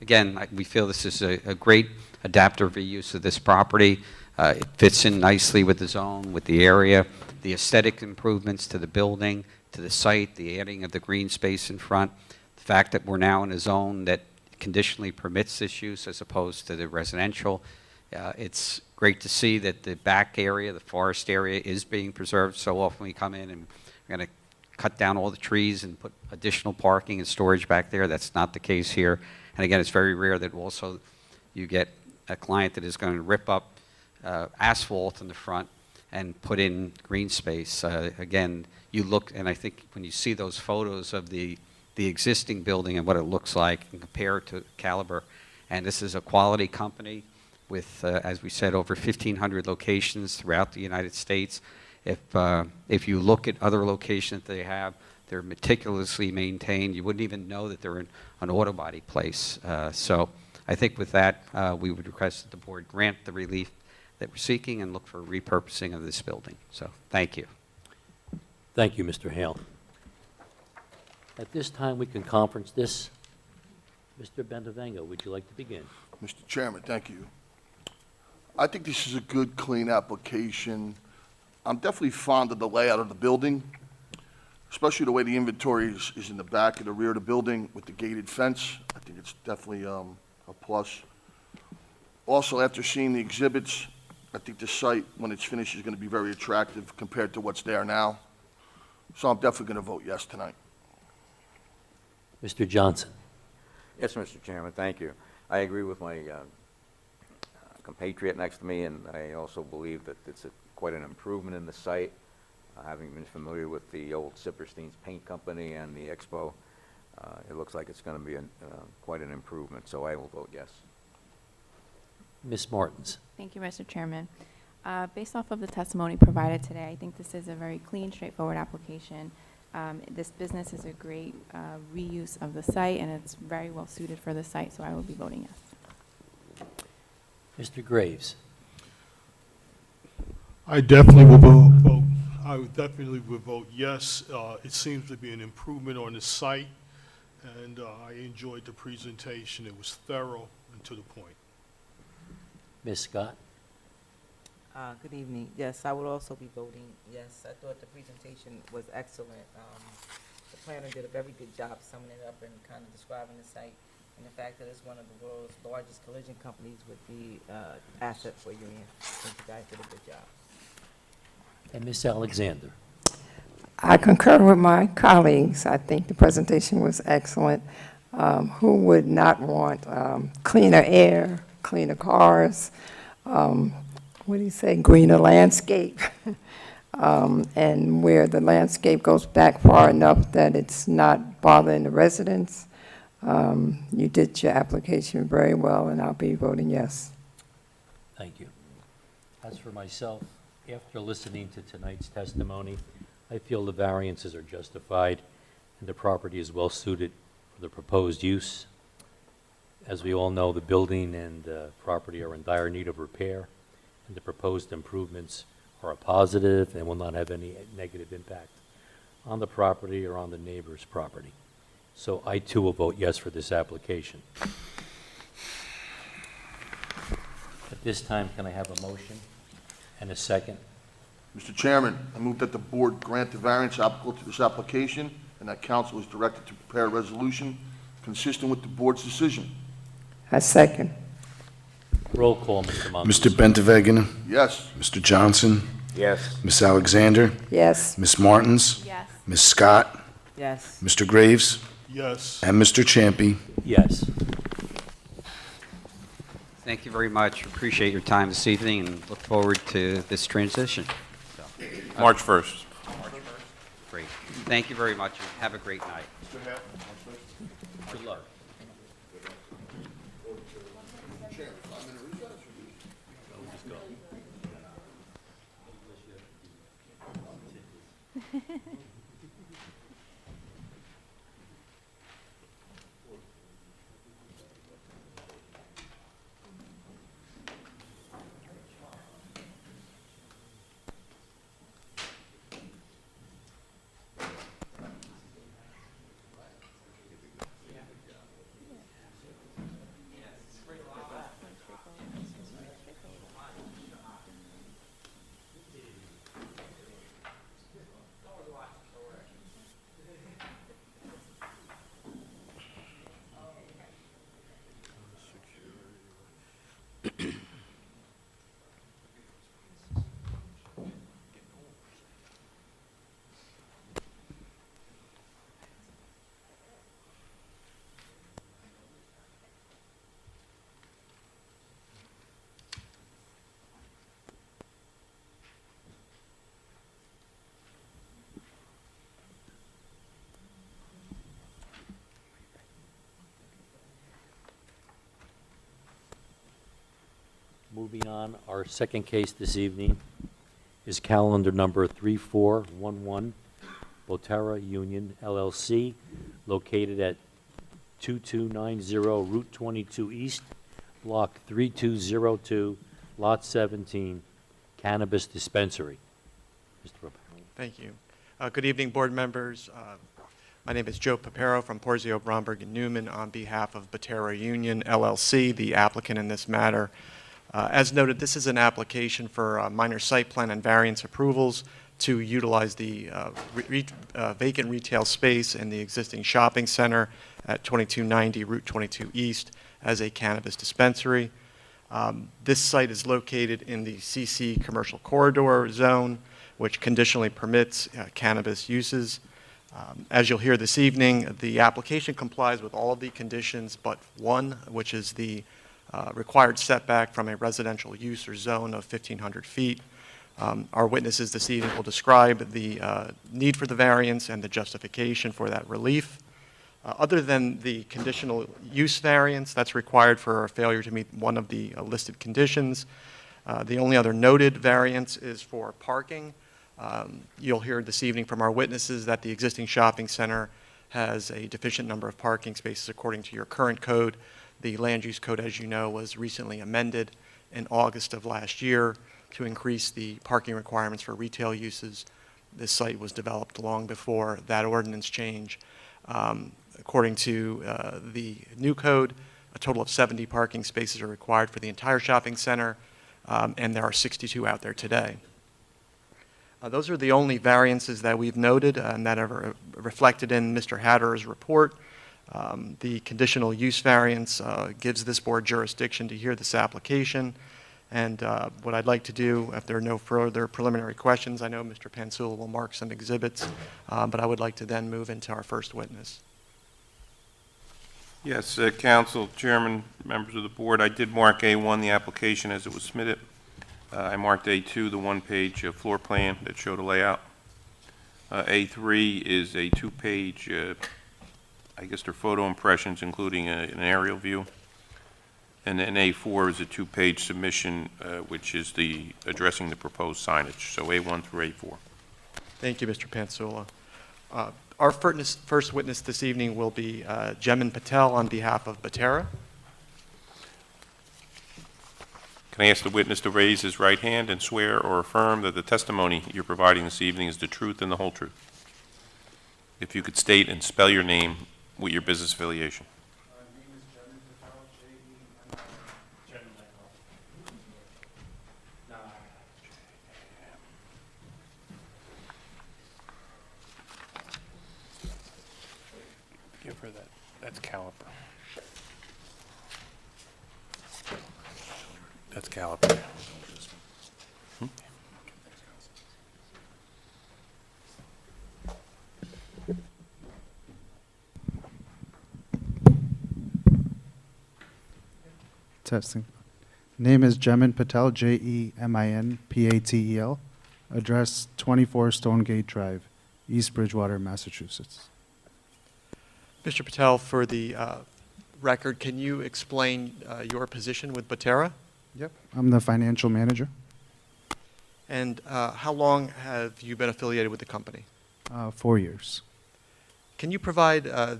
Again, we feel this is a great adaptive reuse of this property. It fits in nicely with the zone, with the area, the aesthetic improvements to the building, to the site, the adding of the green space in front, the fact that we're now in a zone that conditionally permits this use as opposed to the residential. It's great to see that the back area, the forest area, is being preserved. So often we come in and we're going to cut down all the trees and put additional parking and storage back there. That's not the case here. And again, it's very rare that also you get a client that is going to rip up asphalt in the front and put in green space. Again, you look, and I think when you see those photos of the existing building and what it looks like and compare it to Caliber, and this is a quality company with, as we said, over 1,500 locations throughout the United States. If you look at other locations that they have, they're meticulously maintained. You wouldn't even know that they're in an auto body place. So I think with that, we would request that the board grant the relief that we're seeking and look for repurposing of this building. So thank you. Thank you, Mr. Hale. At this time, we can conference this. Mr. Bendavengo, would you like to begin? Mr. Chairman, thank you. I think this is a good, clean application. I'm definitely fond of the layout of the building, especially the way the inventory is in the back and the rear of the building with the gated fence. I think it's definitely a plus. Also, after seeing the exhibits, I think the site, when it's finished, is going to be very attractive compared to what's there now. So I'm definitely going to vote yes tonight. Mr. Johnson? Yes, Mr. Chairman, thank you. I agree with my compatriot next to me, and I also believe that it's quite an improvement in the site. Having been familiar with the old Sipperstein's Paint Company and the Expo, it looks like it's going to be quite an improvement, so I will vote yes. Ms. Martins? Thank you, Mr. Chairman. Based off of the testimony provided today, I think this is a very clean, straightforward application. This business is a great reuse of the site, and it's very well suited for the site, so I will be voting yes. Mr. Graves? I definitely will vote. I would definitely would vote yes. It seems to be an improvement on the site, and I enjoyed the presentation. It was thorough and to the point. Ms. Scott? Good evening. Yes, I would also be voting yes. I thought the presentation was excellent. The planner did a very good job summing it up and kind of describing the site, and the fact that it's one of the world's largest collision companies would be asset for Union. I think you guys did a good job. And Ms. Alexander? I concur with my colleagues. I think the presentation was excellent. Who would not want cleaner air, cleaner cars, what do you say, greener landscape? And where the landscape goes back far enough that it's not bothering the residents. You did your application very well, and I'll be voting yes. Thank you. As for myself, after listening to tonight's testimony, I feel the variances are justified and the property is well suited for the proposed use. As we all know, the building and property are in dire need of repair, and the proposed improvements are a positive and will not have any negative impact on the property or on the neighbor's property. So I too will vote yes for this application. At this time, can I have a motion and a second? Mr. Chairman, I move that the board grant the variance applicable to this application and that council is directed to prepare a resolution consistent with the board's decision. I second. Roll call, Mr. Montes. Mr. Bentavegin? Yes. Mr. Johnson? Yes. Ms. Alexander? Yes. Ms. Martins? Yes. Ms. Scott? Yes. Mr. Graves? Yes. And Mr. Champy? Yes. Thank you very much. Appreciate your time this evening and look forward to this transition. So, March 1st. great. Thank you very much and have a great night. Good luck. Moving on, our second case this evening is calendar number 3411, Botera Union LLC, located at 2290 Route 22 East, Block 3202, Lot 17, Cannabis Dispensary. Mr. Paparo. Thank you. Good evening, board members. My name is Joe Paparo from Porzio, Bromberg, and Newman on behalf of Botera Union LLC, the applicant in this matter. As noted, this is an application for minor site plan and variance approvals to utilize the vacant retail space in the existing shopping center at 2290 Route 22 East as a cannabis dispensary. This site is located in the CC Commercial Corridor Zone, which conditionally permits cannabis uses. As you'll hear this evening, the application complies with all of the conditions but one, which is the required setback from a residential use or zone of 1,500 feet. Our witnesses this evening will describe the need for the variance and the justification for that relief. Other than the conditional use variance that's required for a failure to meet one of the listed conditions, the only other noted variance is for parking. You'll hear this evening from our witnesses that the existing shopping center has a deficient number of parking spaces according to your current code. The land use code, as you know, was recently amended in August of last year to increase the parking requirements for retail uses. This site was developed long before that ordinance change. According to the new code, a total of 70 parking spaces are required for the entire shopping center, and there are 62 out there today. Those are the only variances that we've noted and that are reflected in Mr. Hatter's report. The conditional use variance gives this board jurisdiction to hear this application. And what I'd like to do, if there are no further preliminary questions, I know Mr. Pansula will mark some exhibits, but I would like to then move into our first witness. Yes, Council Chairman, members of the board, I did mark A1, the application as it was submitted. I marked A2, the one-page floor plan that showed a layout. A3 is a two-page, I guess they're photo impressions, including an aerial view. And then A4 is a two-page submission, which is addressing the proposed signage. So A1 through A4. Thank you, Mr. Pansula. Our first witness this evening will be Jemin Patel on behalf of Batera. Can I ask the witness to raise his right hand and swear or affirm that the testimony you're providing this evening is the truth and the whole truth? If you could state and spell your name with your business affiliation. My name is Jemin Patel, J-E-M-I-N. Give her that. That's caliper. That's caliper. Testing. Name is Jemin Patel, Jemin-Patel. Address 24 Stonegate Drive, East Bridgewater, Massachusetts. Mr. Patel, for the record, can you explain your position with Batera? Yep. I'm the financial manager. And how long have you been affiliated with the company? 4 years. Can you provide an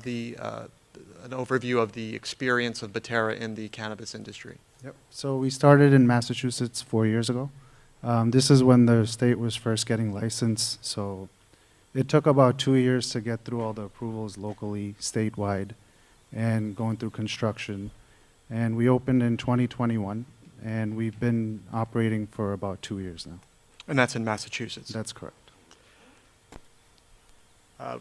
overview of the experience of Batera in the cannabis industry? Yep. So we started in Massachusetts 4 years ago. This is when the state was first getting licensed, so it took about 2 years to get through all the approvals locally, statewide, and going through construction. And we opened in 2021, and we've been operating for about 2 years now. And that's in Massachusetts? That's correct.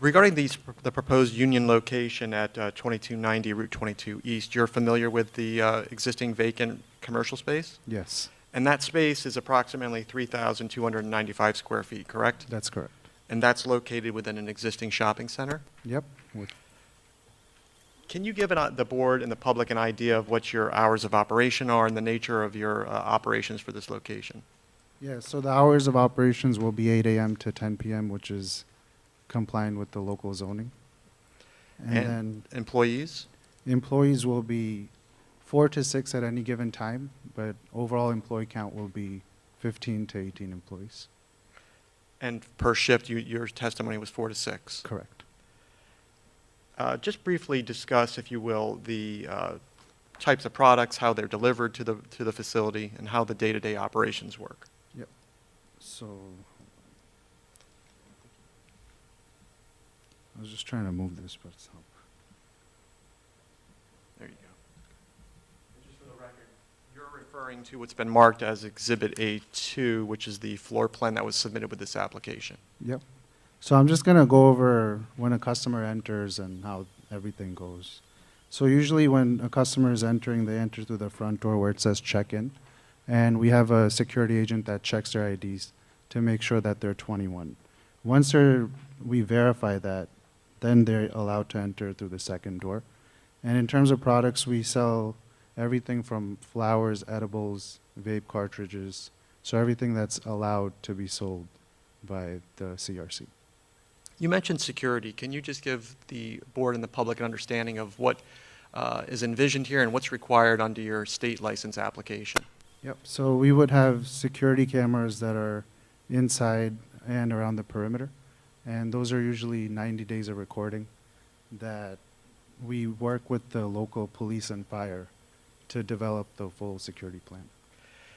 Regarding the proposed Union location at 2290 Route 22 East, you're familiar with the existing vacant commercial space? Yes. And that space is approximately 3,295 square feet, correct? That's correct. And that's located within an existing shopping center? Yep. Can you give the board and the public an idea of what your hours of operation are and the nature of your operations for this location? Yeah, so the hours of operations will be 8 a.m. to 10 p.m., which is compliant with the local zoning. And then employees? Employees will be 4 to 6 at any given time, but overall employee count will be 15 to 18 employees. And per shift, your testimony was 4 to 6? Correct. Just briefly discuss, if you will, the types of products, how they're delivered to the facility, and how the day-to-day operations work. Yep. So I was just trying to move this, but it's not. There you go. And just for the record, you're referring to what's been marked as Exhibit A2, which is the floor plan that was submitted with this application. Yep. So I'm just going to go over when a customer enters and how everything goes. So usually when a customer is entering, they enter through the front door where it says check-in, and we have a security agent that checks their IDs to make sure that they're 21. Once we verify that, then they're allowed to enter through the second door. And in terms of products, we sell everything from flowers, edibles, vape cartridges, so everything that's allowed to be sold by the CRC. You mentioned security. Can you just give the board and the public an understanding of what is envisioned here and what's required under your state license application? Yep, so we would have security cameras that are inside and around the perimeter, and those are usually 90 days of recording that we work with the local police and fire to develop the full security plan.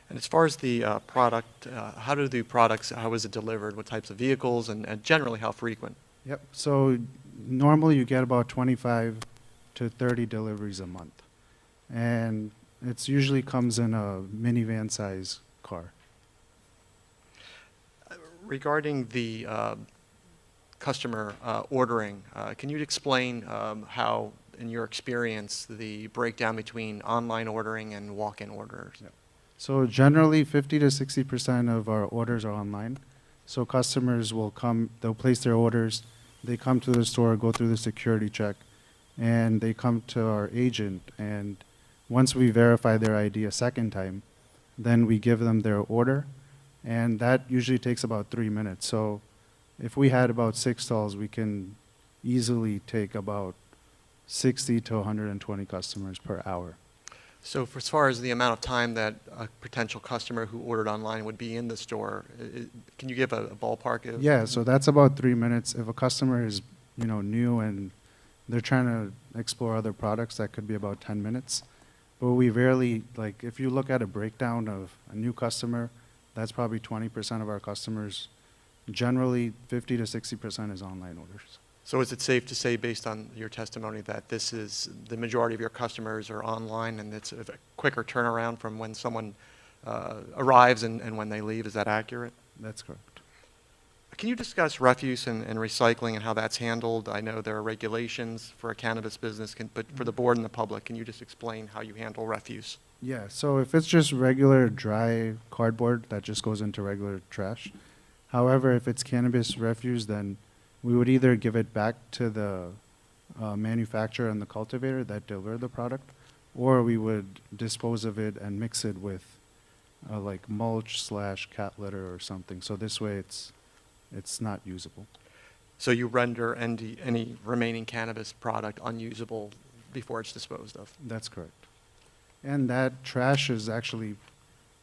And as far as the product, how is it delivered? What types of vehicles and generally how frequent? Yep, so normally you get about 25 to 30 deliveries a month. And it usually comes in a minivan size car. Regarding the customer ordering, can you explain how, in your experience, the breakdown between online ordering and walk-in orders? Yep. So generally 50 to 60% of our orders are online. So customers will come, they'll place their orders, they come to the store, go through the security check, and they come to our agent, and once we verify their ID a second time, then we give them their order, and that usually takes about 3 minutes. So if we had about 6 stalls, we can easily take about 60 to 120 customers per hour. So as far as the amount of time that a potential customer who ordered online would be in the store, can you give a ballpark? Yeah, so that's about 3 minutes. If a customer is, new and they're trying to explore other products, that could be about 10 minutes. But we rarely, if you look at a breakdown of a new customer, that's probably 20% of our customers. Generally, 50 to 60% is online orders. So is it safe to say, based on your testimony, that this is the majority of your customers are online and it's a quicker turnaround from when someone arrives and when they leave? Is that accurate? That's correct. Can you discuss refuse and recycling and how that's handled? I know there are regulations for a cannabis business, but for the board and the public, can you just explain how you handle refuse? Yeah, so if it's just regular dry cardboard, that just goes into regular trash. However, if it's cannabis refuse, then we would either give it back to the manufacturer and the cultivator that delivered the product, or we would dispose of it and mix it with like mulch / cat litter or something. So this way it's not usable. So you render any remaining cannabis product unusable before it's disposed of? That's correct. And that trash is actually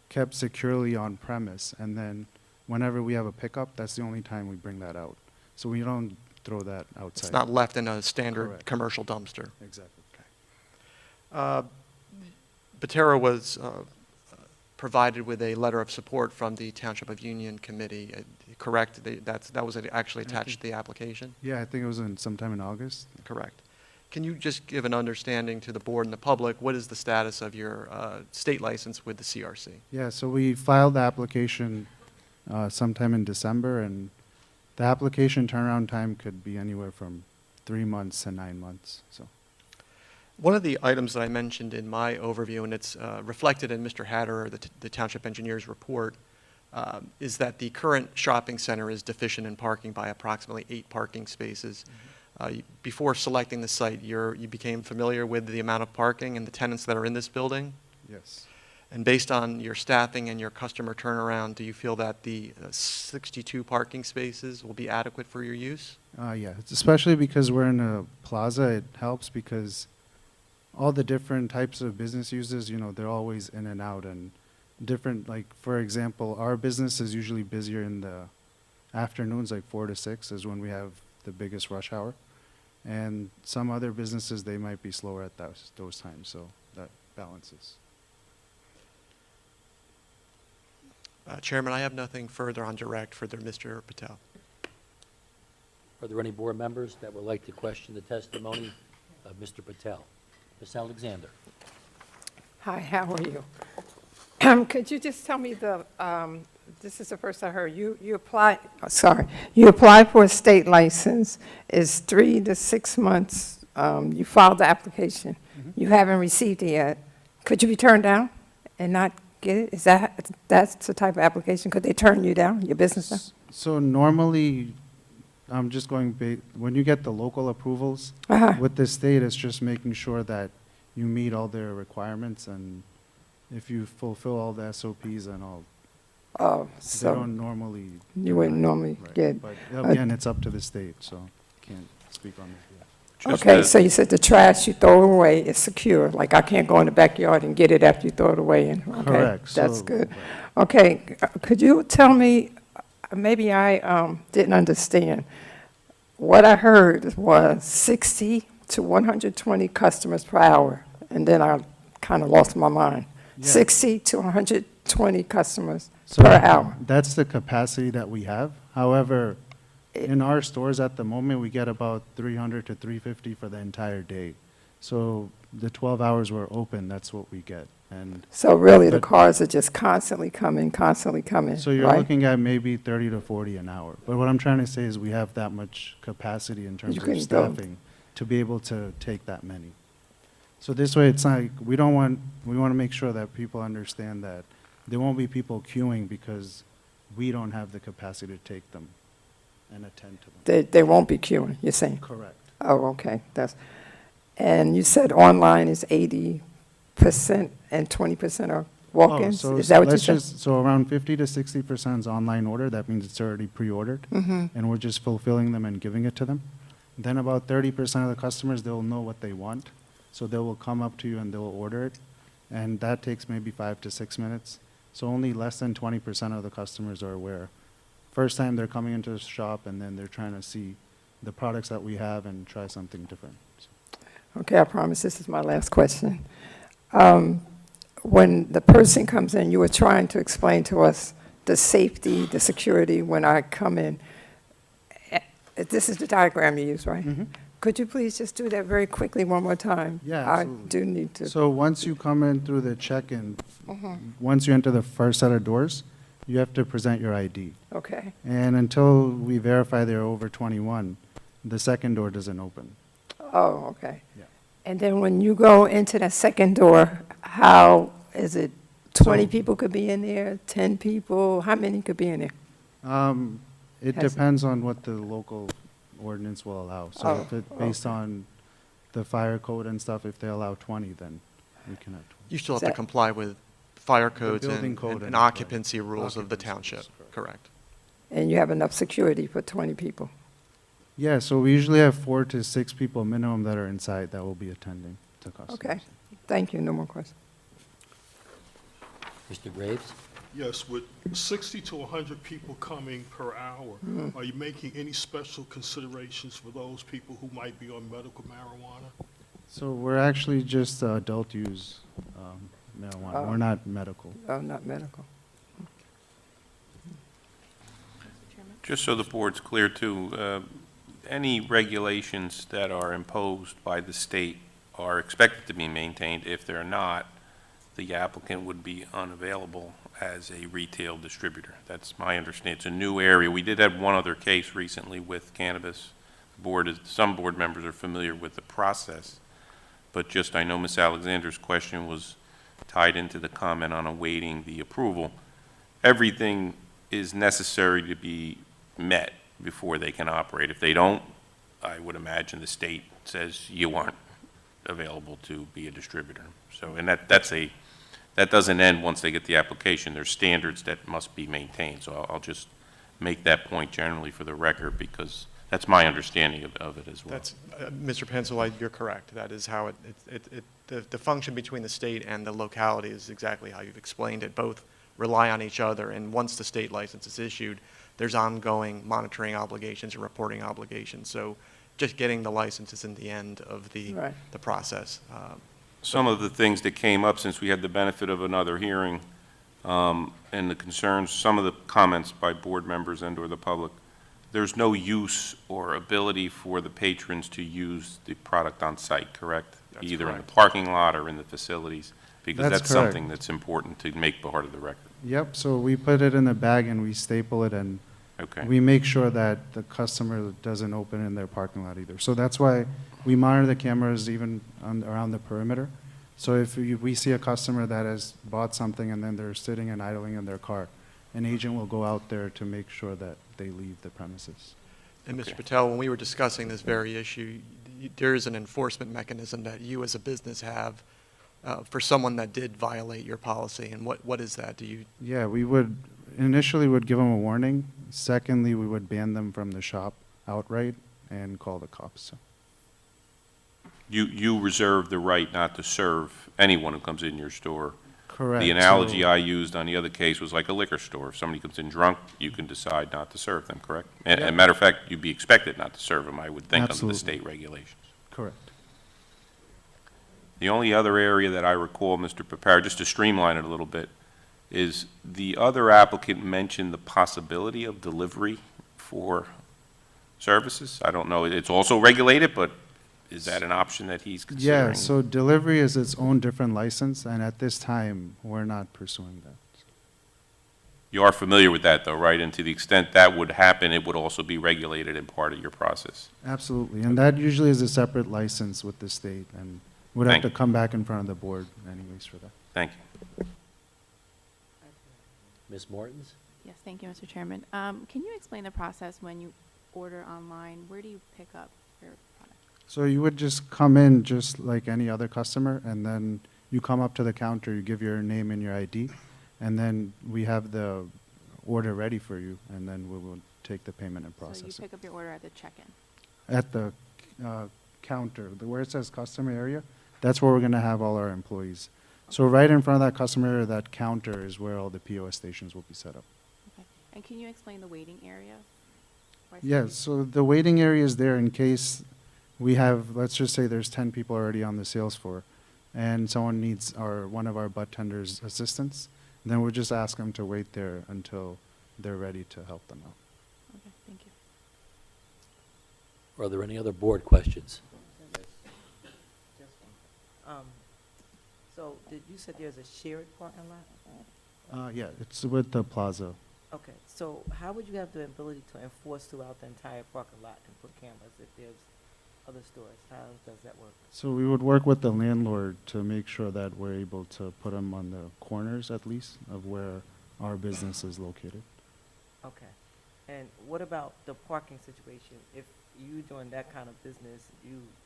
kept securely on premise, and then whenever we have a pickup, that's the only time we bring that out. So we don't throw that outside. It's not left in a standard Correct. commercial dumpster? Exactly. Batera was provided with a letter of support from the Township of Union Committee, correct? That was actually attached to the application? Yeah, I think it was sometime in August. Correct. Can you just give an understanding to the board and the public, what is the status of your state license with the CRC? Yeah, so we filed the application sometime in December, and the application turnaround time could be anywhere from 3 months to 9 months. So, one of the items that I mentioned in my overview, and it's reflected in Mr. Hatter, the Township Engineer's report, is that the current shopping center is deficient in parking by approximately 8 parking spaces. Before selecting the site, you became familiar with the amount of parking and the tenants that are in this building? yes. And based on your staffing and your customer turnaround, do you feel that the 62 parking spaces will be adequate for your use? Yeah, it's especially because we're in a plaza, it helps because all the different types of business users, they're always in and out, and different, for example, our business is usually busier in the afternoons, 4 to 6 is when we have the biggest rush hour. And some other businesses, they might be slower at those times, so that balances. Chairman, I have nothing further on direct for Mr. Patel. Are there any board members that would like to question the testimony of Mr. Patel? Ms. Alexander. Hi, how are you? Could you just tell me this is the first I heard, you apply for a state license. Is 3 to 6 months You filed the application. You haven't received it yet. Could you be turned down and not get it? That's the type of application? Could they turn you down, your business down? So normally, I'm just going, when you get the local approvals, with the state, it's just making sure that you meet all their requirements, and if you fulfill all the SOPs and all, Oh, they so don't normally. you wouldn't normally Right. get. But again, it's up to the state, so can't speak on that. Just Okay, to- so you said the trash you throw away is secure, like I can't go in the backyard and get it after you throw it away, and, okay, Correct, that's so- good. Okay, could you tell me, maybe I didn't understand, what I heard was 60 to 120 customers per hour, and then I kind of lost my mind. Yeah. 60 to 120 customers So per hour. That's the capacity that we have. However, in our stores at the moment, we get about 300 to 350 for the entire day. So the 12 hours we're open, that's what we get. And So really, the but- cars are just constantly coming, so you're right? looking at maybe 30 to 40 an hour. But what I'm trying to say is we have that much capacity in terms You of couldn't build. staffing to be able to take that many. So this way, it's like, we want to make sure that people understand that there won't be people queuing because we don't have the capacity to take them and attend to them. They won't be queuing, you're saying? Correct. Oh, okay, and you said online is 80% and 20% are walk-ins? Oh, so Is that what you let's said? So around 50 to 60% is online order. That means it's already pre-ordered. Mhm. And we're just fulfilling them and giving it to them. Then about 30% of the customers, they'll know what they want. So they will come up to you and they'll order it. And that takes maybe 5 to 6 minutes. So only less than 20% of the customers are aware. First time they're coming into the shop, and then they're trying to see the products that we have and try something different. Okay, I promise this is my last question. When the person comes in, you were trying to explain to us the safety, the security when I come in. This is the diagram you use, right? Mhm. Could you please just do that very quickly one more time? Yeah, I absolutely. do need to. So once you come in through the check-in, Mhm. once you enter the first set of doors, you have to present your ID. Okay, And until we verify they're over 21, the second door doesn't open. oh, okay. Yeah. And then when you go into that second door, how is it, 20 So- people could be in there, 10 people? How many could be in there? It Has- depends on what the local ordinance will allow. So Oh, if it's based on the fire code and stuff, if they allow 20, then we can have 20. You still have Is to that- comply with fire codes building and code and and occupancy rules of the occupancy township, rules, correct. And you have enough security for 20 people? Yeah, so we usually have 4 to 6 people minimum that are inside that will be attending to customers. Okay, thank you, no more questions. Mr. Graves? Yes, with 60 to 100 people coming per hour, are you making any special considerations for those people who might be on medical marijuana? So we're actually just adult use marijuana. Oh. We're not medical. Oh, not medical. Just so the board's clear too, any regulations that are imposed by the state are expected to be maintained. If they're not, the applicant would be unavailable as a retail distributor. That's my understanding. It's a new area. We did have one other case recently with cannabis. Some board members are familiar with the process, but just, I know Ms. Alexander's question was tied into the comment on awaiting the approval. Everything is necessary to be met before they can operate. If they don't, I would imagine the state says you aren't available to be a distributor. So, and that doesn't end once they get the application. There's standards that must be maintained. So I'll just make that point generally for the record, because that's my understanding of it as well. That's, Mr. Pencil, you're correct. That is how the function between the state and the locality is exactly how you've explained it. Both rely on each other, and once the state license is issued, there's ongoing monitoring obligations and reporting obligations. So just getting the license isn't the end of the process. Some of the things that came up since we had the benefit of another hearing, and the concerns, some of the comments by board members and/or the public, there's no use or ability for the patrons to use the product on site, correct? That's Either in correct. the parking lot or in the facilities, because That's that's correct. something that's important to make part of the record. Yep, so we put it in a bag and we staple it, and Okay. We make sure that the customer doesn't open in their parking lot either. So that's why we monitor the cameras even around the perimeter. So if we see a customer that has bought something and then they're sitting and idling in their car, an agent will go out there to make sure that they leave the premises. And Mr. Okay. Patel, when we were discussing this very issue, there is an enforcement mechanism that you as a business have for someone that did violate your policy, and what is that? Do you? Yeah, we would initially would give them a warning. Secondly, we would ban them from the shop outright and call the cops. So. You reserve the right not to serve anyone who comes in your store. Correct. The analogy I used on the other case was like a liquor store. If somebody comes in drunk, you can decide not to serve them, correct? And, Yeah. matter of fact, you'd be expected not to serve them, I would think, under Absolutely. the state regulations. Correct. The only other area that I recall, Mr. Pepper, just to streamline it a little bit, is the other applicant mentioned the possibility of delivery for services. I don't know, it's also regulated, but is that an option that he's considering? Yeah, so delivery is its own different license, and at this time, we're not pursuing that. You are familiar with that, though, right? And to the extent that would happen, it would also be regulated in part of your process. Absolutely, and that usually is a separate license with the state, and would have Thank to you. come back in front of the board anyways for that. Thank you. Ms. Martins? Yes, thank you, Mr. Chairman. Can you explain the process when you order online? Where do you pick up your product? So you would just come in just like any other customer, and then you come up to the counter, you give your name and your ID, and then we have the order ready for you, and then we will take the payment and process So you it. pick up your order at the check-in? At the counter, where it says customer area, that's where we're going to have all our employees. So right in front of that customer area, that counter is where all the POS stations will be set up. Okay. And can you explain the waiting area? Why Yeah, somebody- so the waiting area is there in case we have, let's just say there's 10 people already on the sales floor, and someone needs one of our butt tenders' assistance, then we'll just ask them to wait there until they're ready to help them out. Okay, thank you. Are there any other board questions? So did you said there's a shared parking lot? Yeah, it's with the plaza. Okay, so how would you have the ability to enforce throughout the entire parking lot and put cameras if there's other stores? How does that work? So we would work with the landlord to make sure that we're able to put them on the corners at least of where our business is located. Okay. And what about the parking situation? If you doing that kind of business,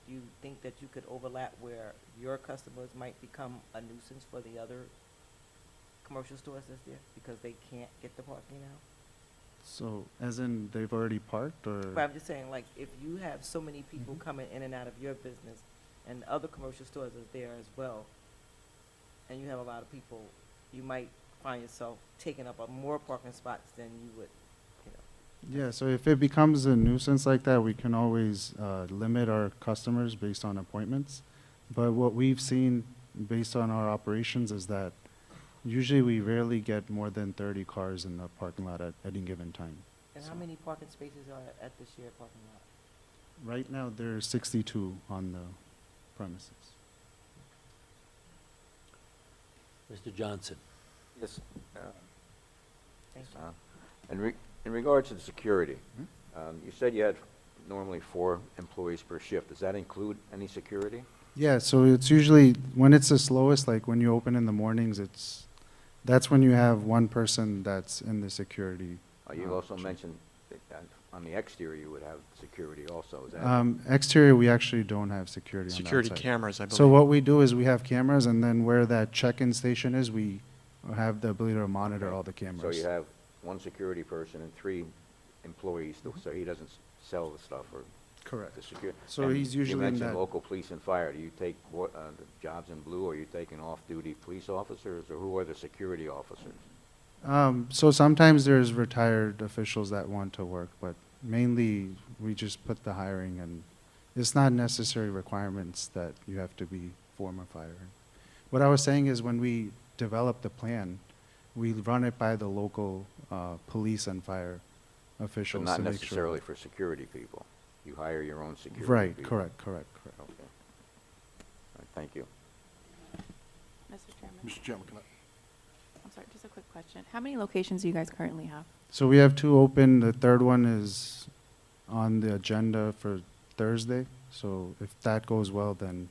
you think that you could overlap where your customers might become a nuisance for the other commercial stores that's there because they can't get the parking now? So as in they've already parked, or? But I'm just saying, like, if you have so many people coming in and out of your business and other commercial stores is there as well, and you have a lot of people, you might find yourself taking up more parking spots than you would, you know. Yeah, so if it becomes a nuisance like that, we can always limit our customers based on appointments. But what we've seen based on our operations is that usually we rarely get more than 30 cars in the parking lot at any given time. And how many parking spaces are at the shared parking lot? Right now, there's 62 on the premises. Mr. Johnson? Yes. Thank you. In regards to the security, you said you had normally 4 employees per shift. Does that include any security? Yeah, so it's usually, when it's the slowest, like when you open in the mornings, that's when you have one person that's in the security. You also mentioned that on the exterior you would have security also. Is that? Exterior, we actually don't have security on Security that side. cameras, I believe. So what we do is we have cameras, and then where that check-in station is, we have the ability to monitor all the cameras. So you have 1 security person and 3 employees, so he doesn't sell the stuff or? Correct. The security. So he's usually in You that. mentioned local police and fire. Do you take the jobs in blue, or are you taking off-duty police officers, or who are the security officers? So sometimes there's retired officials that want to work, but mainly we just put the hiring, and it's not necessary requirements that you have to be former fire. What I was saying is when we develop the plan, we run it by the local police and fire But officials not to make necessarily sure. for security people. You hire your own security Right, people. correct. Okay. All right, thank you. Mr. Chairman? Mr. Chairman, can I? I'm sorry, just a quick question. How many locations do you guys currently have? So we have 2 open. The third one is on the agenda for Thursday. So if that goes well, then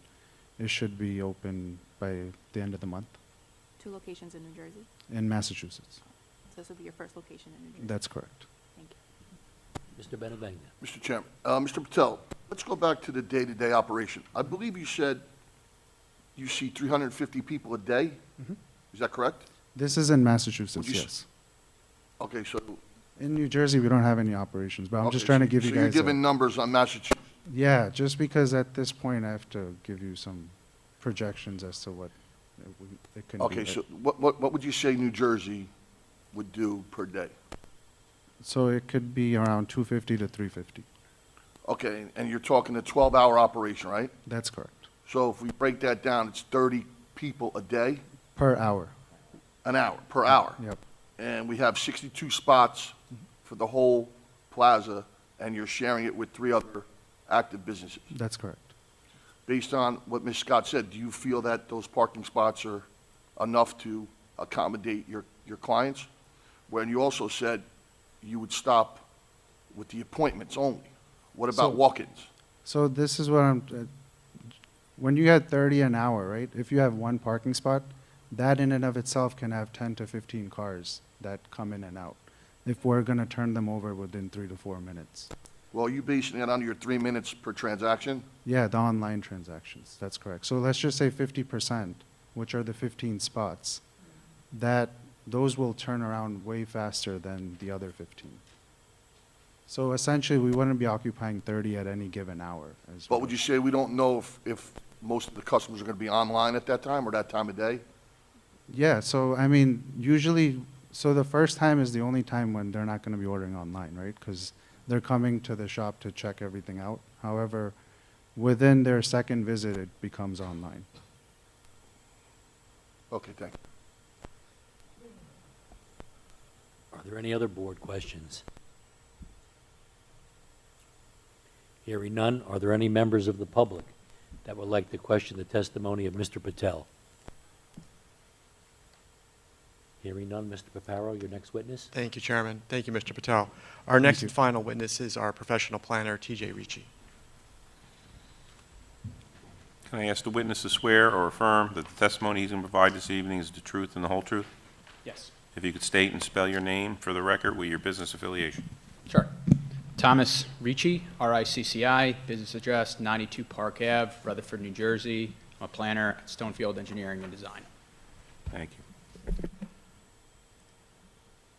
it should be open by the end of the month 2 locations in New Jersey? in Massachusetts. So this will be your first location in New Jersey? That's correct. Thank you. Mr. Benavegna. Mr. Chairman, Mr. Patel, let's go back to the day-to-day operation. I believe you said you see 350 people a day? Mhm. Is that correct? This is in Massachusetts, Would you s- yes. Okay, so. In New Jersey, we don't have any operations, but I'm just okay, trying to so- give you So you're guys. giving numbers on Massachusetts. Yeah, just because at this point I have to give you some projections as to what it can be. Okay, but- so what would you say New Jersey would do per day? So it could be around 250 to 350. Okay, and you're talking a 12-hour operation, right? That's correct. So if we break that down, it's 30 people a day, Per hour. an hour, per hour. Yep. And we have 62 spots for the whole plaza, and you're sharing it with 3 other active businesses. That's correct. Based on what Ms. Scott said, do you feel that those parking spots are enough to accommodate your clients? When you also said you would stop with the appointments only. What about So- walk-ins? So this is what when you had 30 an hour, right? If you have 1 parking spot, that in and of itself can have 10 to 15 cars that come in and out. If we're going to turn them over within 3 to 4 minutes. Well, are you basing it on your 3 minutes per transaction? Yeah, the online transactions, that's correct. So let's just say 50%, which are the 15 spots, those will turn around way faster than the other 15. So essentially, we wouldn't be occupying 30 at any given hour. But would you say we don't know if most of the customers are going to be online at that time or that time of day? Yeah, so I mean, usually, so the first time is the only time when they're not going to be ordering online, right? Because they're coming to the shop to check everything out. However, within their second visit, it becomes online. Okay, thank you. Are there any other board questions? Hearing none, are there any members of the public that would like to question the testimony of Mr. Patel? Hearing none, Mr. Paparo, your next witness. Thank you, Chairman. Thank you, Mr. Patel. Our next you. and final witness is our professional planner, TJ Ricci. Can I ask the witness to swear or affirm that the testimony he's going to provide this evening is the truth and the whole truth? Yes. If you could state and spell your name for the record with your business affiliation. Sure. Thomas Ricci, R-I-C-C-I, business address 92 Park Ave, Rutherford, New Jersey. I'm a planner at Stonefield Engineering and Design. Thank you.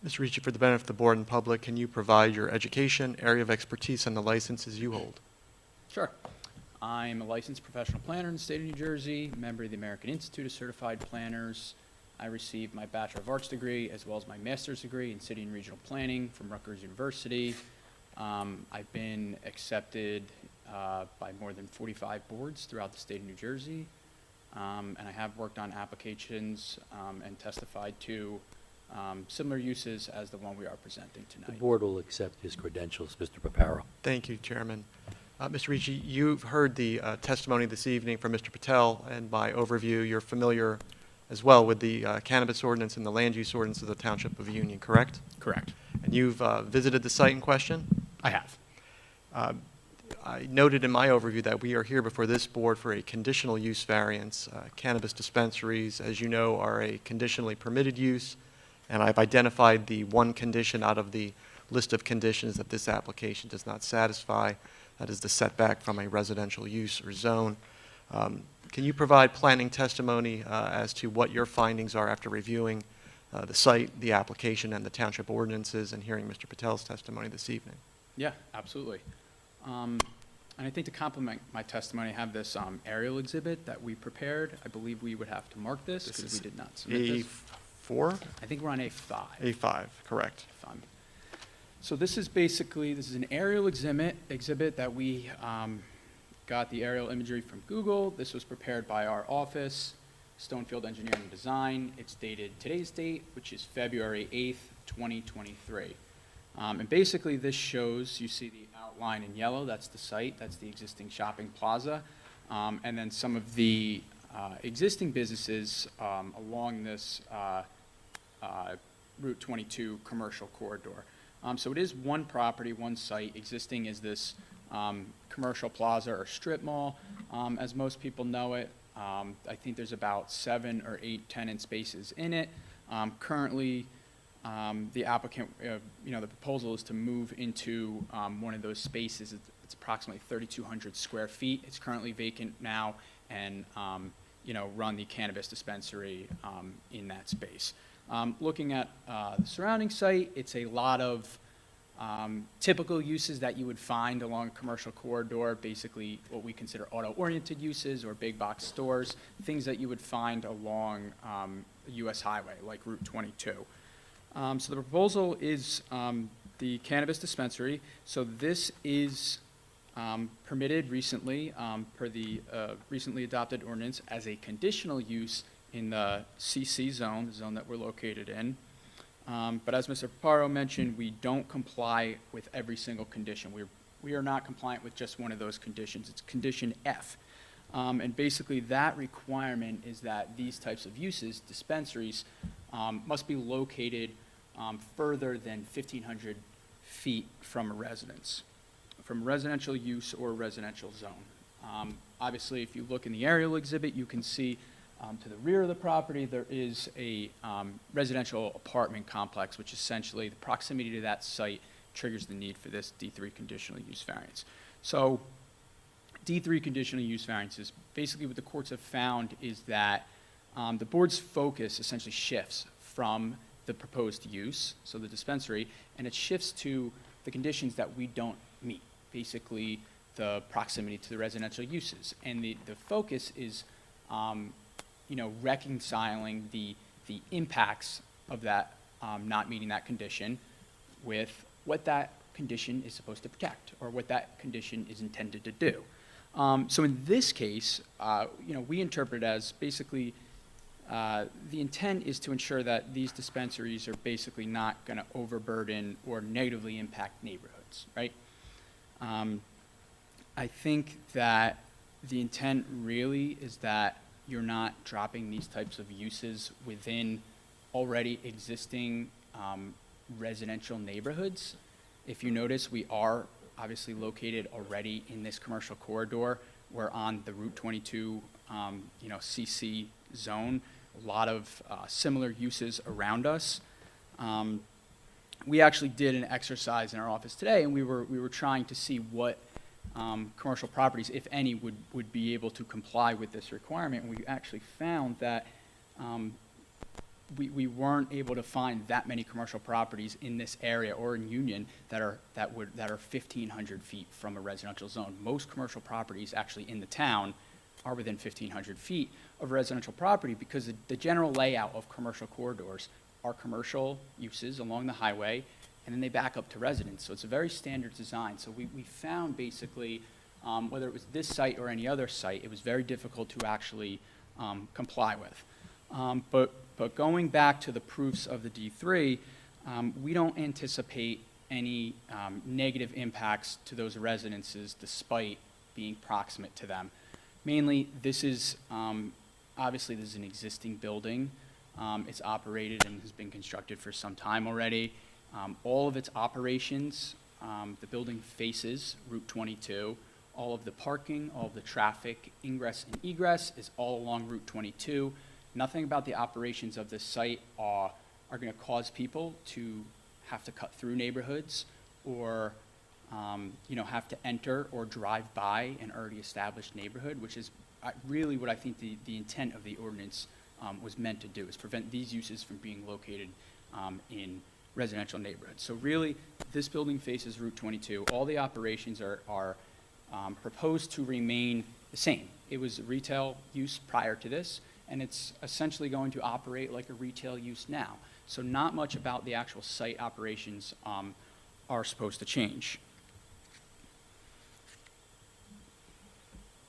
Mr. Ricci, for the benefit of the board and public, can you provide your education, area of expertise, and the licenses you hold? Sure. I'm a licensed professional planner in the state of New Jersey, member of the American Institute of Certified Planners. I received my Bachelor of Arts degree as well as my master's degree in city and regional planning from Rutgers University. I've been accepted by more than 45 boards throughout the state of New Jersey, and I have worked on applications and testified to similar uses as the one we are presenting The tonight. board will accept his credentials, Mr. Paparo. Thank you, Chairman. Mr. Ricci, you've heard the testimony this evening from Mr. Patel, and by overview, you're familiar as well with the cannabis ordinance and the land use ordinance of the Township of Union, correct? Correct. And you've visited the site in question? I have. I noted in my overview that we are here before this board for a conditional use variance. Cannabis dispensaries, as you know, are a conditionally permitted use, and I've identified the one condition out of the list of conditions that this application does not satisfy. That is the setback from a residential use or zone. Can you provide planning testimony as to what your findings are after reviewing the site, the application, and the township ordinances, and hearing Mr. Patel's testimony this evening? Yeah, absolutely. And I think to complement my testimony, I have this aerial exhibit that we prepared. I believe we would have to mark this because we did not submit this. A4? I think we're on A5. A5, correct. So this is an aerial exhibit that we got the aerial imagery from Google. This was prepared by our office, Stonefield Engineering and Design. It's dated today's date, which is February 8th, 2023. And basically this shows, you see the outline in yellow, that's the site, that's the existing shopping plaza. And then some of the existing businesses along this Route 22 commercial corridor. So it is one property, one site. Existing is this commercial plaza or strip mall, as most people know it. I think there's about 7 or 8 tenant spaces in it. Currently, the applicant, the proposal is to move into one of those spaces. It's approximately 3,200 square feet. It's currently vacant now, and run the cannabis dispensary in that space. Looking at the surrounding site, it's a lot of typical uses that you would find along a commercial corridor, basically what we consider auto-oriented uses or big box stores, things that you would find along a U.S. highway like Route 22. So the proposal is the cannabis dispensary. So this is permitted recently per the recently adopted ordinance as a conditional use in the CC zone, the zone that we're located in. But as Mr. Paparo mentioned, we don't comply with every single condition. We are not compliant with just one of those conditions. It's condition F. And basically that requirement is that these types of uses, dispensaries, must be located further than 1,500 feet from a residence, from residential use or residential zone. Obviously, if you look in the aerial exhibit, you can see to the rear of the property, there is a residential apartment complex, which essentially the proximity to that site triggers the need for this D3 conditional use variance. So D3 conditional use variances, basically what the courts have found is that the board's focus essentially shifts from the proposed use, so the dispensary, and it shifts to the conditions that we don't meet, basically the proximity to the residential uses. And the focus is reconciling the impacts of that not meeting that condition with what that condition is supposed to protect or what that condition is intended to do. So in this case, we interpret it as basically the intent is to ensure that these dispensaries are basically not going to overburden or negatively impact neighborhoods, right? I think that the intent really is that you're not dropping these types of uses within already existing residential neighborhoods. If you notice, we are obviously located already in this commercial corridor. We're on the Route 22, CC zone. A lot of similar uses around us. We actually did an exercise in our office today, and we were trying to see what commercial properties, if any, would be able to comply with this requirement. And we actually found that we weren't able to find that many commercial properties in this area or in Union that are 1,500 feet from a residential zone. Most commercial properties actually in the town are within 1,500 feet of residential property because the general layout of commercial corridors are commercial uses along the highway, and then they back up to residence. So it's a very standard design. So we found basically, whether it was this site or any other site, it was very difficult to actually comply with. But going back to the proofs of the D3, we don't anticipate any negative impacts to those residences despite being proximate to them. Mainly, this is, obviously this is an existing building. It's operated and has been constructed for some time already. All of its operations, the building faces Route 22. All of the parking, all of the traffic, ingress and egress is all along Route 22. Nothing about the operations of this site are going to cause people to have to cut through neighborhoods or have to enter or drive by an already established neighborhood, which is really what I think the intent of the ordinance was meant to do, is prevent these uses from being located in residential neighborhoods. So really, this building faces Route 22. All the operations are proposed to remain the same. It was retail use prior to this, and it's essentially going to operate like a retail use now. So not much about the actual site operations are supposed to change.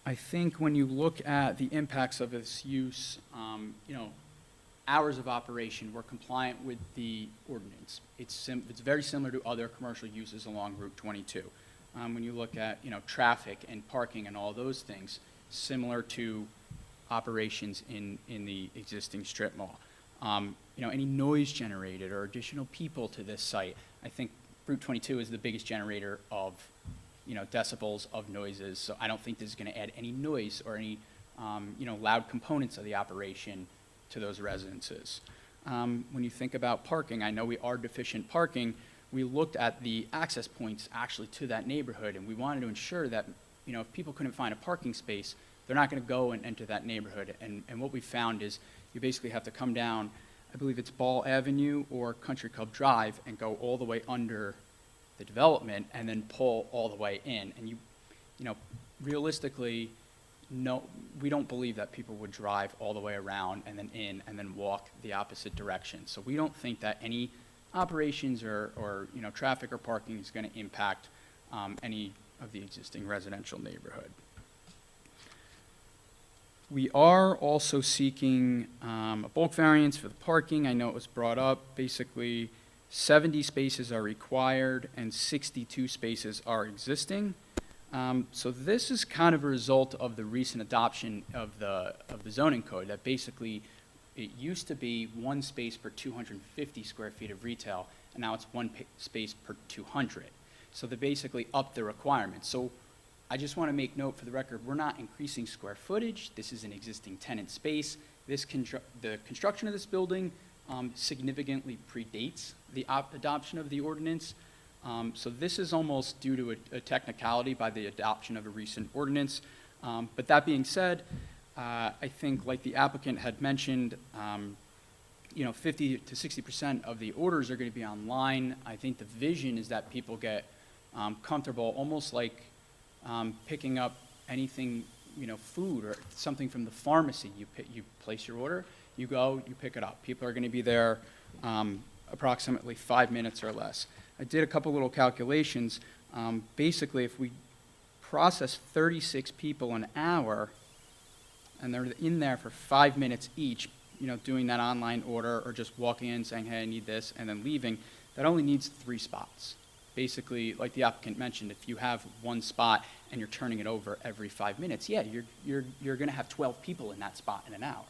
I think when you look at the impacts of this use, hours of operation, we're compliant with the ordinance. It's very similar to other commercial uses along Route 22. When you look at traffic and parking and all those things, similar to operations in the existing strip mall. any noise generated or additional people to this site. I think Route 22 is the biggest generator of, decibels of noises, so I don't think this is going to add any noise or any, loud components of the operation to those residences. When you think about parking, I know we are deficient parking. We looked at the access points actually to that neighborhood, and we wanted to ensure that, if people couldn't find a parking space, they're not going to go and enter that neighborhood. And what we found is you basically have to come down, I believe it's Ball Avenue or Country Club Drive, and go all the way under the development and then pull all the way in. And realistically, no, we don't believe that people would drive all the way around and then in and then walk the opposite direction. So we don't think that any operations or traffic or parking is going to impact any of the existing residential neighborhood. We are also seeking a bulk variance for the parking. I know it was brought up. Basically, 70 spaces are required and 62 spaces are existing. So this is kind of a result of the recent adoption of the zoning code, that basically it used to be 1 space per 250 square feet of retail, and now it's 1 space per 200. So they basically upped the requirements. So I just want to make note for the record, we're not increasing square footage. This is an existing tenant space. The construction of this building significantly predates the adoption of the ordinance. So this is almost due to a technicality by the adoption of a recent ordinance. But that being said, I think, like the applicant had mentioned, 50 to 60% of the orders are going to be online. I think the vision is that people get comfortable, almost like picking up anything, food or something from the pharmacy. You place your order, you go, you pick it up. People are going to be there approximately 5 minutes or less. I did a couple little calculations. Basically, if we process 36 people an hour, and they're in there for 5 minutes each, doing that online order or just walking in saying, hey, I need this, and then leaving, that only needs 3 spots. Basically, like the applicant mentioned, if you have 1 spot and you're turning it over every 5 minutes, yeah, you're going to have 12 people in that spot in an hour,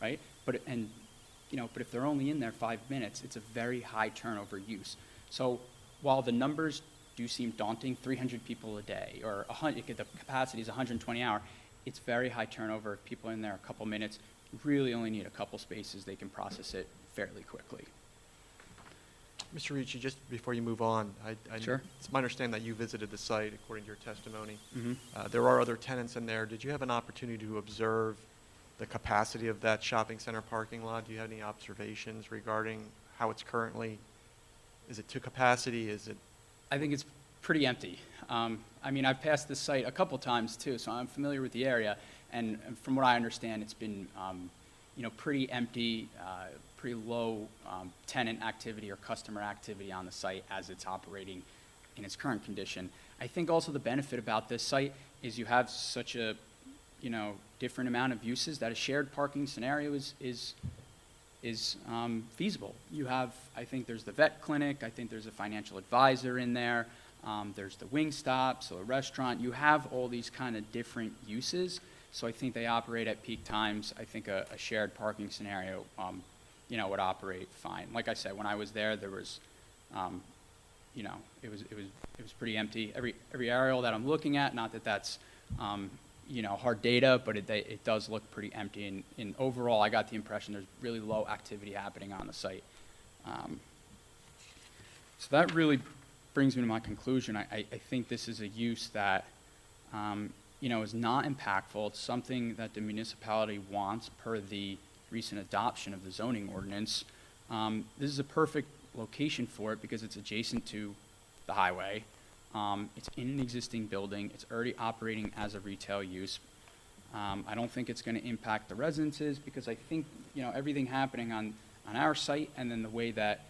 right? But if they're only in there 5 minutes, it's a very high turnover use. So while the numbers do seem daunting, 300 people a day, or the capacity is 120 hour, it's very high turnover. If people are in there a couple minutes, you really only need a couple spaces. They can process it fairly quickly. Mr. Ricci, just before you move on, Sure. It's my understanding that you visited the site according to your testimony. Mm-hmm. There are other tenants in there. Did you have an opportunity to observe the capacity of that shopping center parking lot? Do you have any observations regarding how it's currently? Is it to capacity? Is it? I think it's pretty empty. I've passed this site a couple times too, so I'm familiar with the area. And from what I understand, it's been, pretty empty, pretty low tenant activity or customer activity on the site as it's operating in its current condition. I think also the benefit about this site is you have such a, different amount of uses that a shared parking scenario is feasible. You have, I think there's the vet clinic, I think there's a financial advisor in there, there's the Wingstop, so a restaurant. You have all these kind of different uses, so I think they operate at peak times. I think a shared parking scenario, would operate fine. Like I said, when I was there, there was, it was pretty empty. Every aerial that I'm looking at, not that that's, hard data, but it does look pretty empty. And overall, I got the impression there's really low activity happening on the site. So that really brings me to my conclusion. I think this is a use that, is not impactful. It's something that the municipality wants per the recent adoption of the zoning ordinance. This is a perfect location for it because it's adjacent to the highway. It's in an existing building. It's already operating as a retail use. I don't think it's going to impact the residences because I think, everything happening on our site and then the way that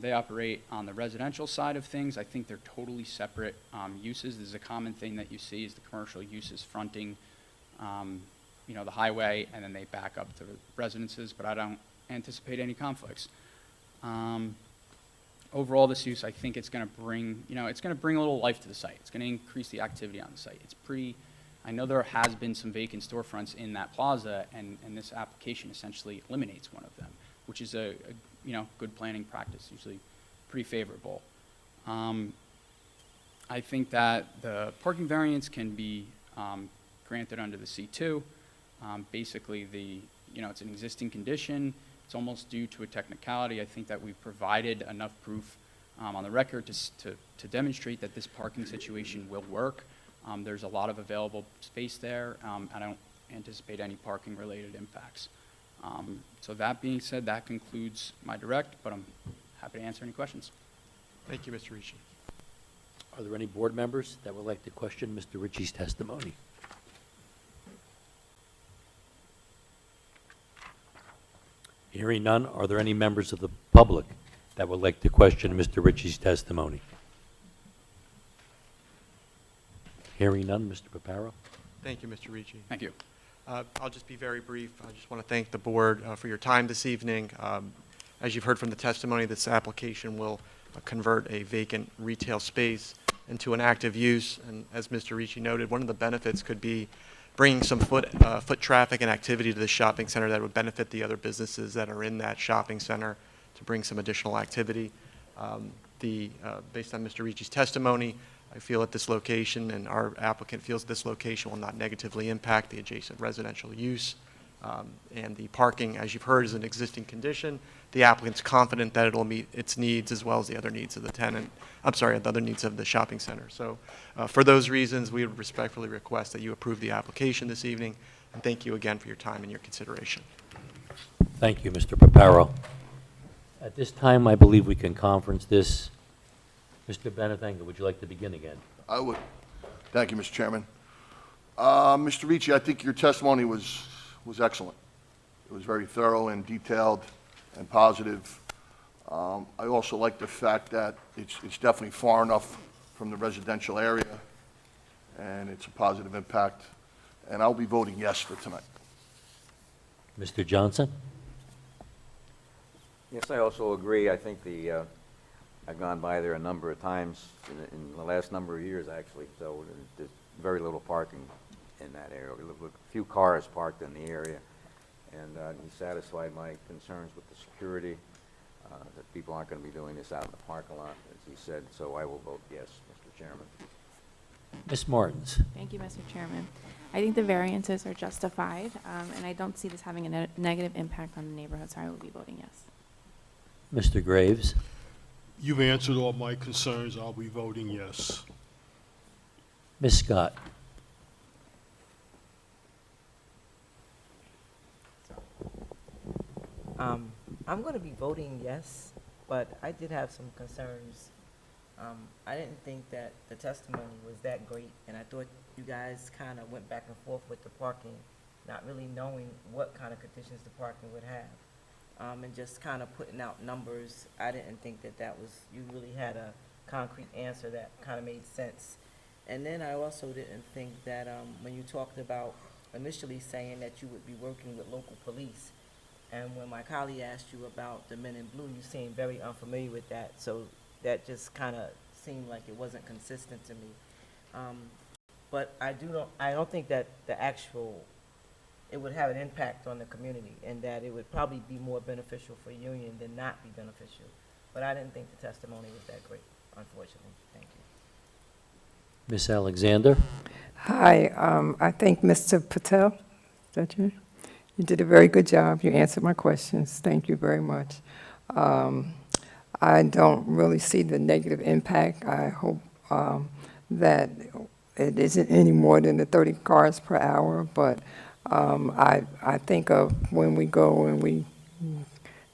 they operate on the residential side of things, I think they're totally separate uses. This is a common thing that you see is the commercial uses fronting, the highway, and then they back up to residences, but I don't anticipate any conflicts. Overall, this use, I think it's going to bring, it's going to bring a little life to the site. It's going to increase the activity on the site. It's pretty, I know there has been some vacant storefronts in that plaza, and this application essentially eliminates one of them. which is a good planning practice, usually pretty favorable. I think that the parking variance can be granted under the C2. Basically, it's an existing condition. It's almost due to a technicality. I think that we've provided enough proof on the record to demonstrate that this parking situation will work. There's a lot of available space there. I don't anticipate any parking-related impacts. So that being said, that concludes my direct, but I'm happy to answer any questions. Thank you, Mr. Ricci. Are there any board members that would like to question Mr. Ritchie's testimony? Hearing none, are there any members of the public that would like to question Mr. Ritchie's testimony? Hearing none, Mr. Paparo? Thank you, Mr. Ricci. Thank you. I'll just be very brief. I just want to thank the board for your time this evening. As you've heard from the testimony, this application will convert a vacant retail space into an active use. And as Mr. Ricci noted, one of the benefits could be bringing some foot traffic and activity to the shopping center that would benefit the other businesses that are in that shopping center to bring some additional activity. Based on Mr. Ricci's testimony, I feel that this location, and our applicant feels this location will not negatively impact the adjacent residential use. And the parking, as you've heard, is an existing condition. The applicant's confident that it'll meet its needs as well as the other needs of the tenant, the other needs of the shopping center. So for those reasons, we would respectfully request that you approve the application this evening. And thank you again for your time and your consideration. Thank you, Mr. Paparo. At this time, I believe we can conference this. Mr. Benathenga, would you like to begin again? I would. Thank you, Mr. Chairman. Mr. Ricci, I think your testimony was excellent. It was very thorough and detailed and positive. I also like the fact that it's definitely far enough from the residential area, and it's a positive impact. And I'll be voting yes for tonight. Mr. Johnson? Yes, I also agree. I think I've gone by there a number of times in the last number of years, actually, so there's very little parking in that area. A few cars parked in the area, and he satisfied my concerns with the security, that people aren't going to be doing this out in the parking lot, as he said, so I will vote yes, Mr. Chairman. Ms. Martins? Thank you, Mr. Chairman. I think the variances are justified, and I don't see this having a negative impact on the neighborhood, so I will be voting yes. Mr. Graves? You've answered all my concerns. I'll be voting yes. Ms. Scott? I'm going to be voting yes, but I did have some concerns. I didn't think that the testimony was that great, and I thought you guys kind of went back and forth with the parking, not really knowing what kind of conditions the parking would have, and just kind of putting out numbers. I didn't think that you really had a concrete answer that kind of made sense. And then I also didn't think that when you talked about initially saying that you would be working with local police, and when my colleague asked you about the men in blue, you seemed very unfamiliar with that, so that just kind of seemed like it wasn't consistent to me. But I don't think that it would have an impact on the community, and that it would probably be more beneficial for Union than not be beneficial. But I didn't think the testimony was that great, unfortunately. Thank you. Ms. Alexander? Hi, I think Mr. Patel, is that you? You did a very good job. You answered my questions. Thank you very much. I don't really see the negative impact. I hope that it isn't any more than the 30 cars per hour, but I think of when we go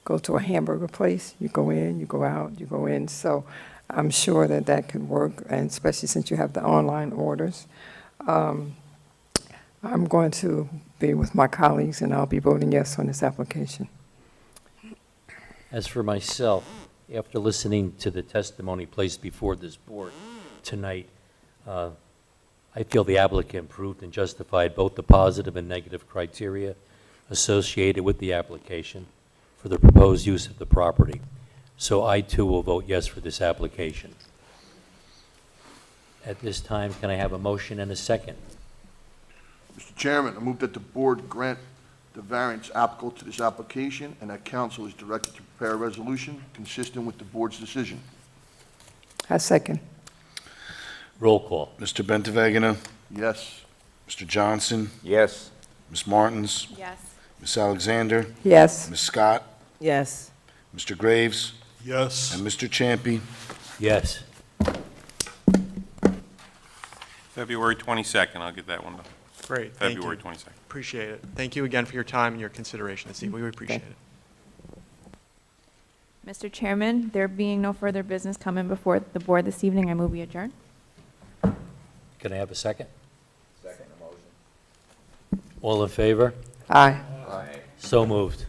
to a hamburger place, you go in, you go out, you go in. So I'm sure that could work, and especially since you have the online orders. I'm going to be with my colleagues, and I'll be voting yes on this application. As for myself, after listening to the testimony placed before this board tonight, I feel the applicant proved and justified both the positive and negative criteria associated with the application for the proposed use of the property. So I, too, will vote yes for this application. At this time, can I have a motion and a second? Mr. Chairman, I move that the board grant the variance applicable to this application, and that council is directed to prepare a resolution consistent with the board's decision. I second. Roll call. Mr. Bentavagina, Yes. Mr. Johnson, Yes. Ms. Martins, Yes. Ms. Alexander, Yes. Ms. Scott, Yes. Mr. Graves, Yes. and Mr. Champy. Yes. February 22nd, I'll get that one done. Great, thank you. February 22nd. Appreciate it. Thank you again for your time and your consideration this evening. We appreciate it. Mr. Chairman, there being no further business coming before the board this evening, I move we adjourn. Can I have a second? Second motion. All in favor? Aye. Aye. So moved.